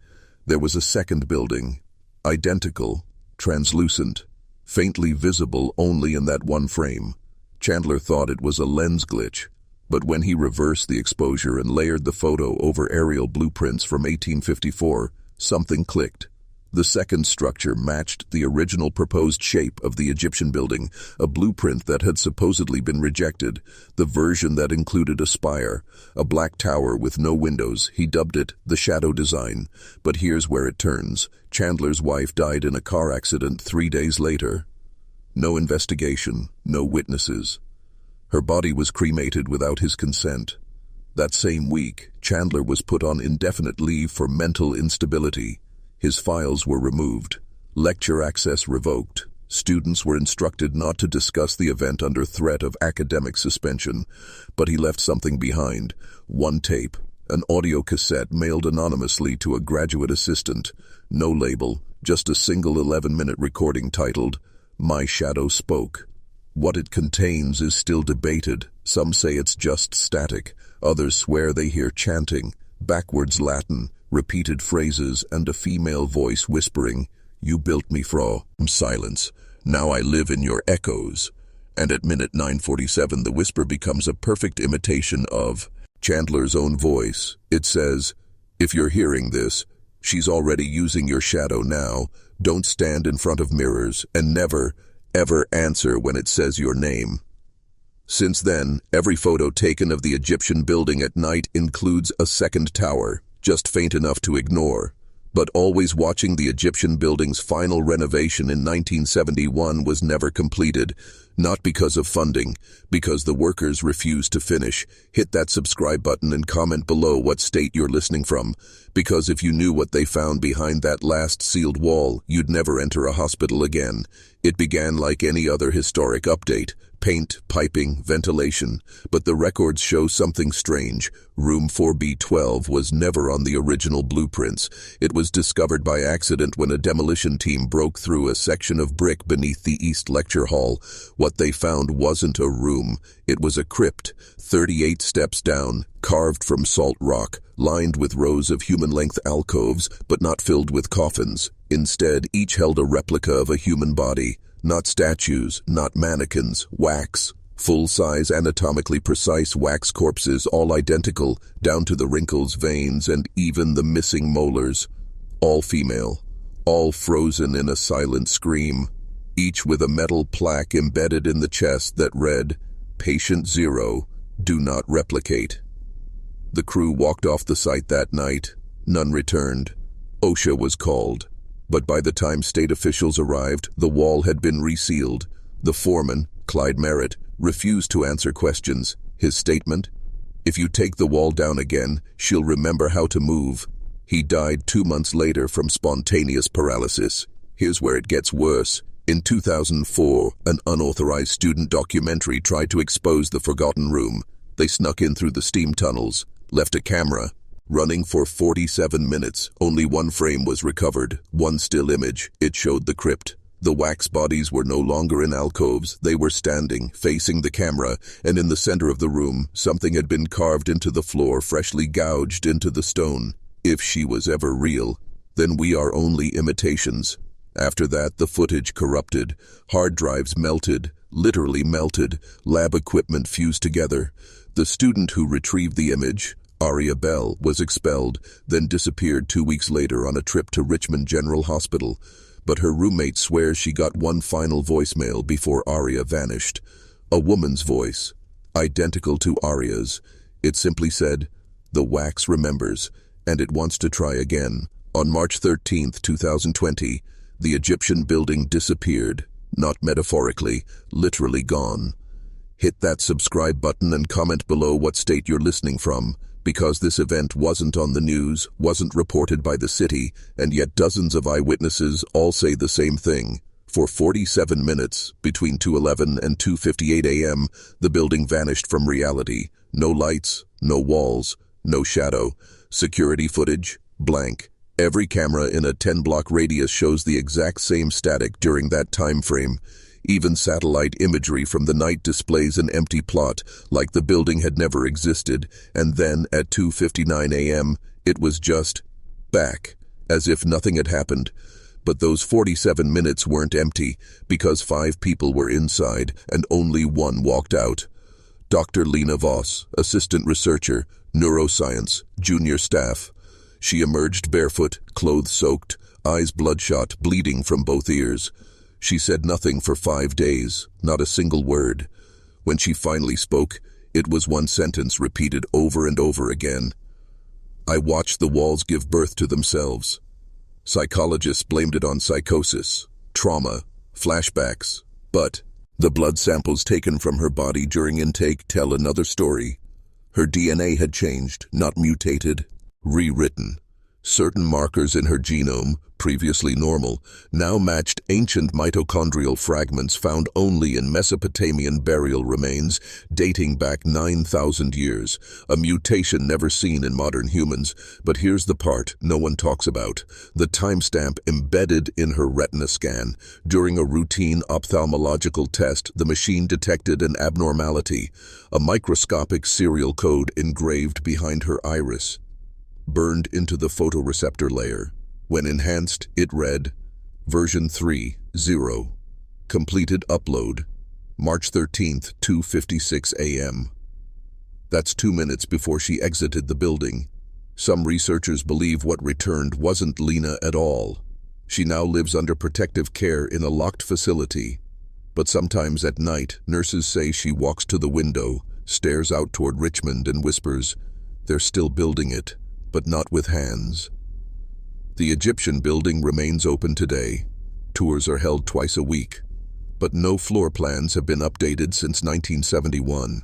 there was a second building, identical, translucent, faintly visible only in that one frame. Chandler thought it was a lens glitch, but when he reversed the exposure and layered the photo over aerial blueprints from 1854, something clicked. The second structure matched the original proposed shape of the Egyptian building, a blueprint that had supposedly been rejected, the version that included a spire, a black tower with no windows. He dubbed it the shadow design. But here's where it turns. Chandler's wife died in a car accident 3 days later. No investigation, no witnesses. Her body was cremated without his consent. That same week, Chandler was put on indefinite leave for mental instability. His files were removed, lecture access revoked. Students were instructed not to discuss the event under threat of academic suspension, but he left something behind. One tape, an audio cassette mailed anonymously to a graduate assistant. No label, just a single 11-minute recording titled, "My Shadow Spoke." What it contains is still debated. Some say it's just static. Others swear they hear chanting, backwards Latin, repeated phrases, and a female voice whispering, "You built me from silence. Now I live in your echoes." And at minute 9:47, the whisper becomes a perfect imitation of Chandler's own voice. It says, "If you're hearing this, she's already using your shadow now. Don't stand in front of mirrors, and never, ever answer when it says your name." Since then, every photo taken of the Egyptian building at night includes a second tower, just faint enough to ignore. But always watching the Egyptian building's final renovation in 1971 was never completed, not because of funding, because the workers refused to finish. Hit that subscribe button and comment below what state you're listening from, because if you knew what they found behind that last sealed wall, you'd never enter a hospital again. It began like any other historic update. Paint, piping, ventilation, but the records show something strange. Room 4B12 was never on the original blueprints. It was discovered by accident when a demolition team broke through a section of brick beneath the East Lecture Hall. What they found wasn't a room. It was a crypt, 38 steps down, carved from salt rock, lined with rows of human-length alcoves, but not filled with coffins. Instead, each held a replica of a human body. Not statues, not mannequins, wax. Full-size, anatomically precise wax corpses, all identical, down to the wrinkles, veins, and even the missing molars. All female, all frozen in a silent scream, each with a metal plaque embedded in the chest that read, "Patient 0, do not replicate." The crew walked off the site that night. None returned. OSHA was called. But by the time state officials arrived, the wall had been resealed. The foreman, Clyde Merritt, refused to answer questions. His statement? "If you take the wall down again, she'll remember how to move." He died 2 months later from spontaneous paralysis. Here's where it gets worse. In 2004, an unauthorized student documentary tried to expose the forgotten room. They snuck in through the steam tunnels, left a camera. Running for 47 minutes, only one frame was recovered, one still image. It showed the crypt. The wax bodies were no longer in alcoves. They were standing, facing the camera, and in the center of the room, something had been carved into the floor, freshly gouged into the stone. If she was ever real, then we are only imitations. After that, the footage corrupted. Hard drives melted, literally melted. Lab equipment fused together. The student who retrieved the image, Aria Bell, was expelled, then disappeared 2 weeks later on a trip to Richmond General Hospital. but her roommate swears she got one final voicemail before Aria vanished. A woman's voice, identical to Aria's. It simply said, "The wax remembers, and it wants to try again." On March 13th, 2020, the Egyptian building disappeared, not metaphorically, literally gone. Hit that subscribe button and comment below what state you're listening from, because this event wasn't on the news, wasn't reported by the city, and yet dozens of eyewitnesses all say the same thing. For 47 minutes, between 2:11 and 2:58 a.m., the building vanished from reality. No lights, no walls, no shadow. Security footage, blank. Every camera in a 10-block radius shows the exact same static during that time frame. Even satellite imagery from the night displays an empty plot, like the building had never existed, and then at 2:59 a.m., it was just back, as if nothing had happened. But those 47 minutes weren't empty, because 5 people were inside and only one walked out. Dr. Lena Voss, assistant researcher, neuroscience, junior staff. She emerged barefoot, clothes soaked, eyes bloodshot, bleeding from both ears. She said nothing for 5 days, not a single word. When she finally spoke, it was one sentence repeated over and over again. "I watched the walls give birth to themselves." Psychologists blamed it on psychosis, trauma, flashbacks, but the blood samples taken from her body during intake tell another story. Her DNA had changed, not mutated, rewritten. Certain markers in her genome, previously normal, now matched ancient mitochondrial fragments found only in Mesopotamian burial remains dating back 9,000 years, a mutation never seen in modern humans. But here's the part no one talks about: the timestamp embedded in her retina scan. During a routine ophthalmological test, the machine detected an abnormality, a microscopic serial code engraved behind her iris, burned into the photoreceptor layer. When enhanced, it read, version 3.0. Completed upload, March 13th, 2:56 a.m. That's 2 minutes before she exited the building. Some researchers believe what returned wasn't Lena at all. She now lives under protective care in a locked facility. But sometimes at night, nurses say she walks to the window, stares out toward Richmond and whispers, "They're still building it, but not with hands." The Egyptian building remains open today. Tours are held twice a week, but no floor plans have been updated since 1971.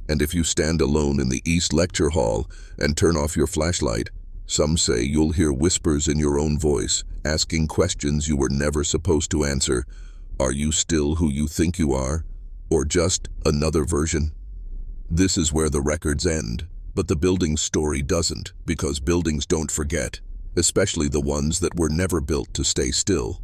And if you stand alone in the East Lecture Hall and turn off your flashlight, some say you'll hear whispers in your own voice, asking questions you were never supposed to answer. Are you still who you think you are? Or just another version? This is where the records end. But the building's story doesn't, because buildings don't forget, especially the ones that were never built to stay still.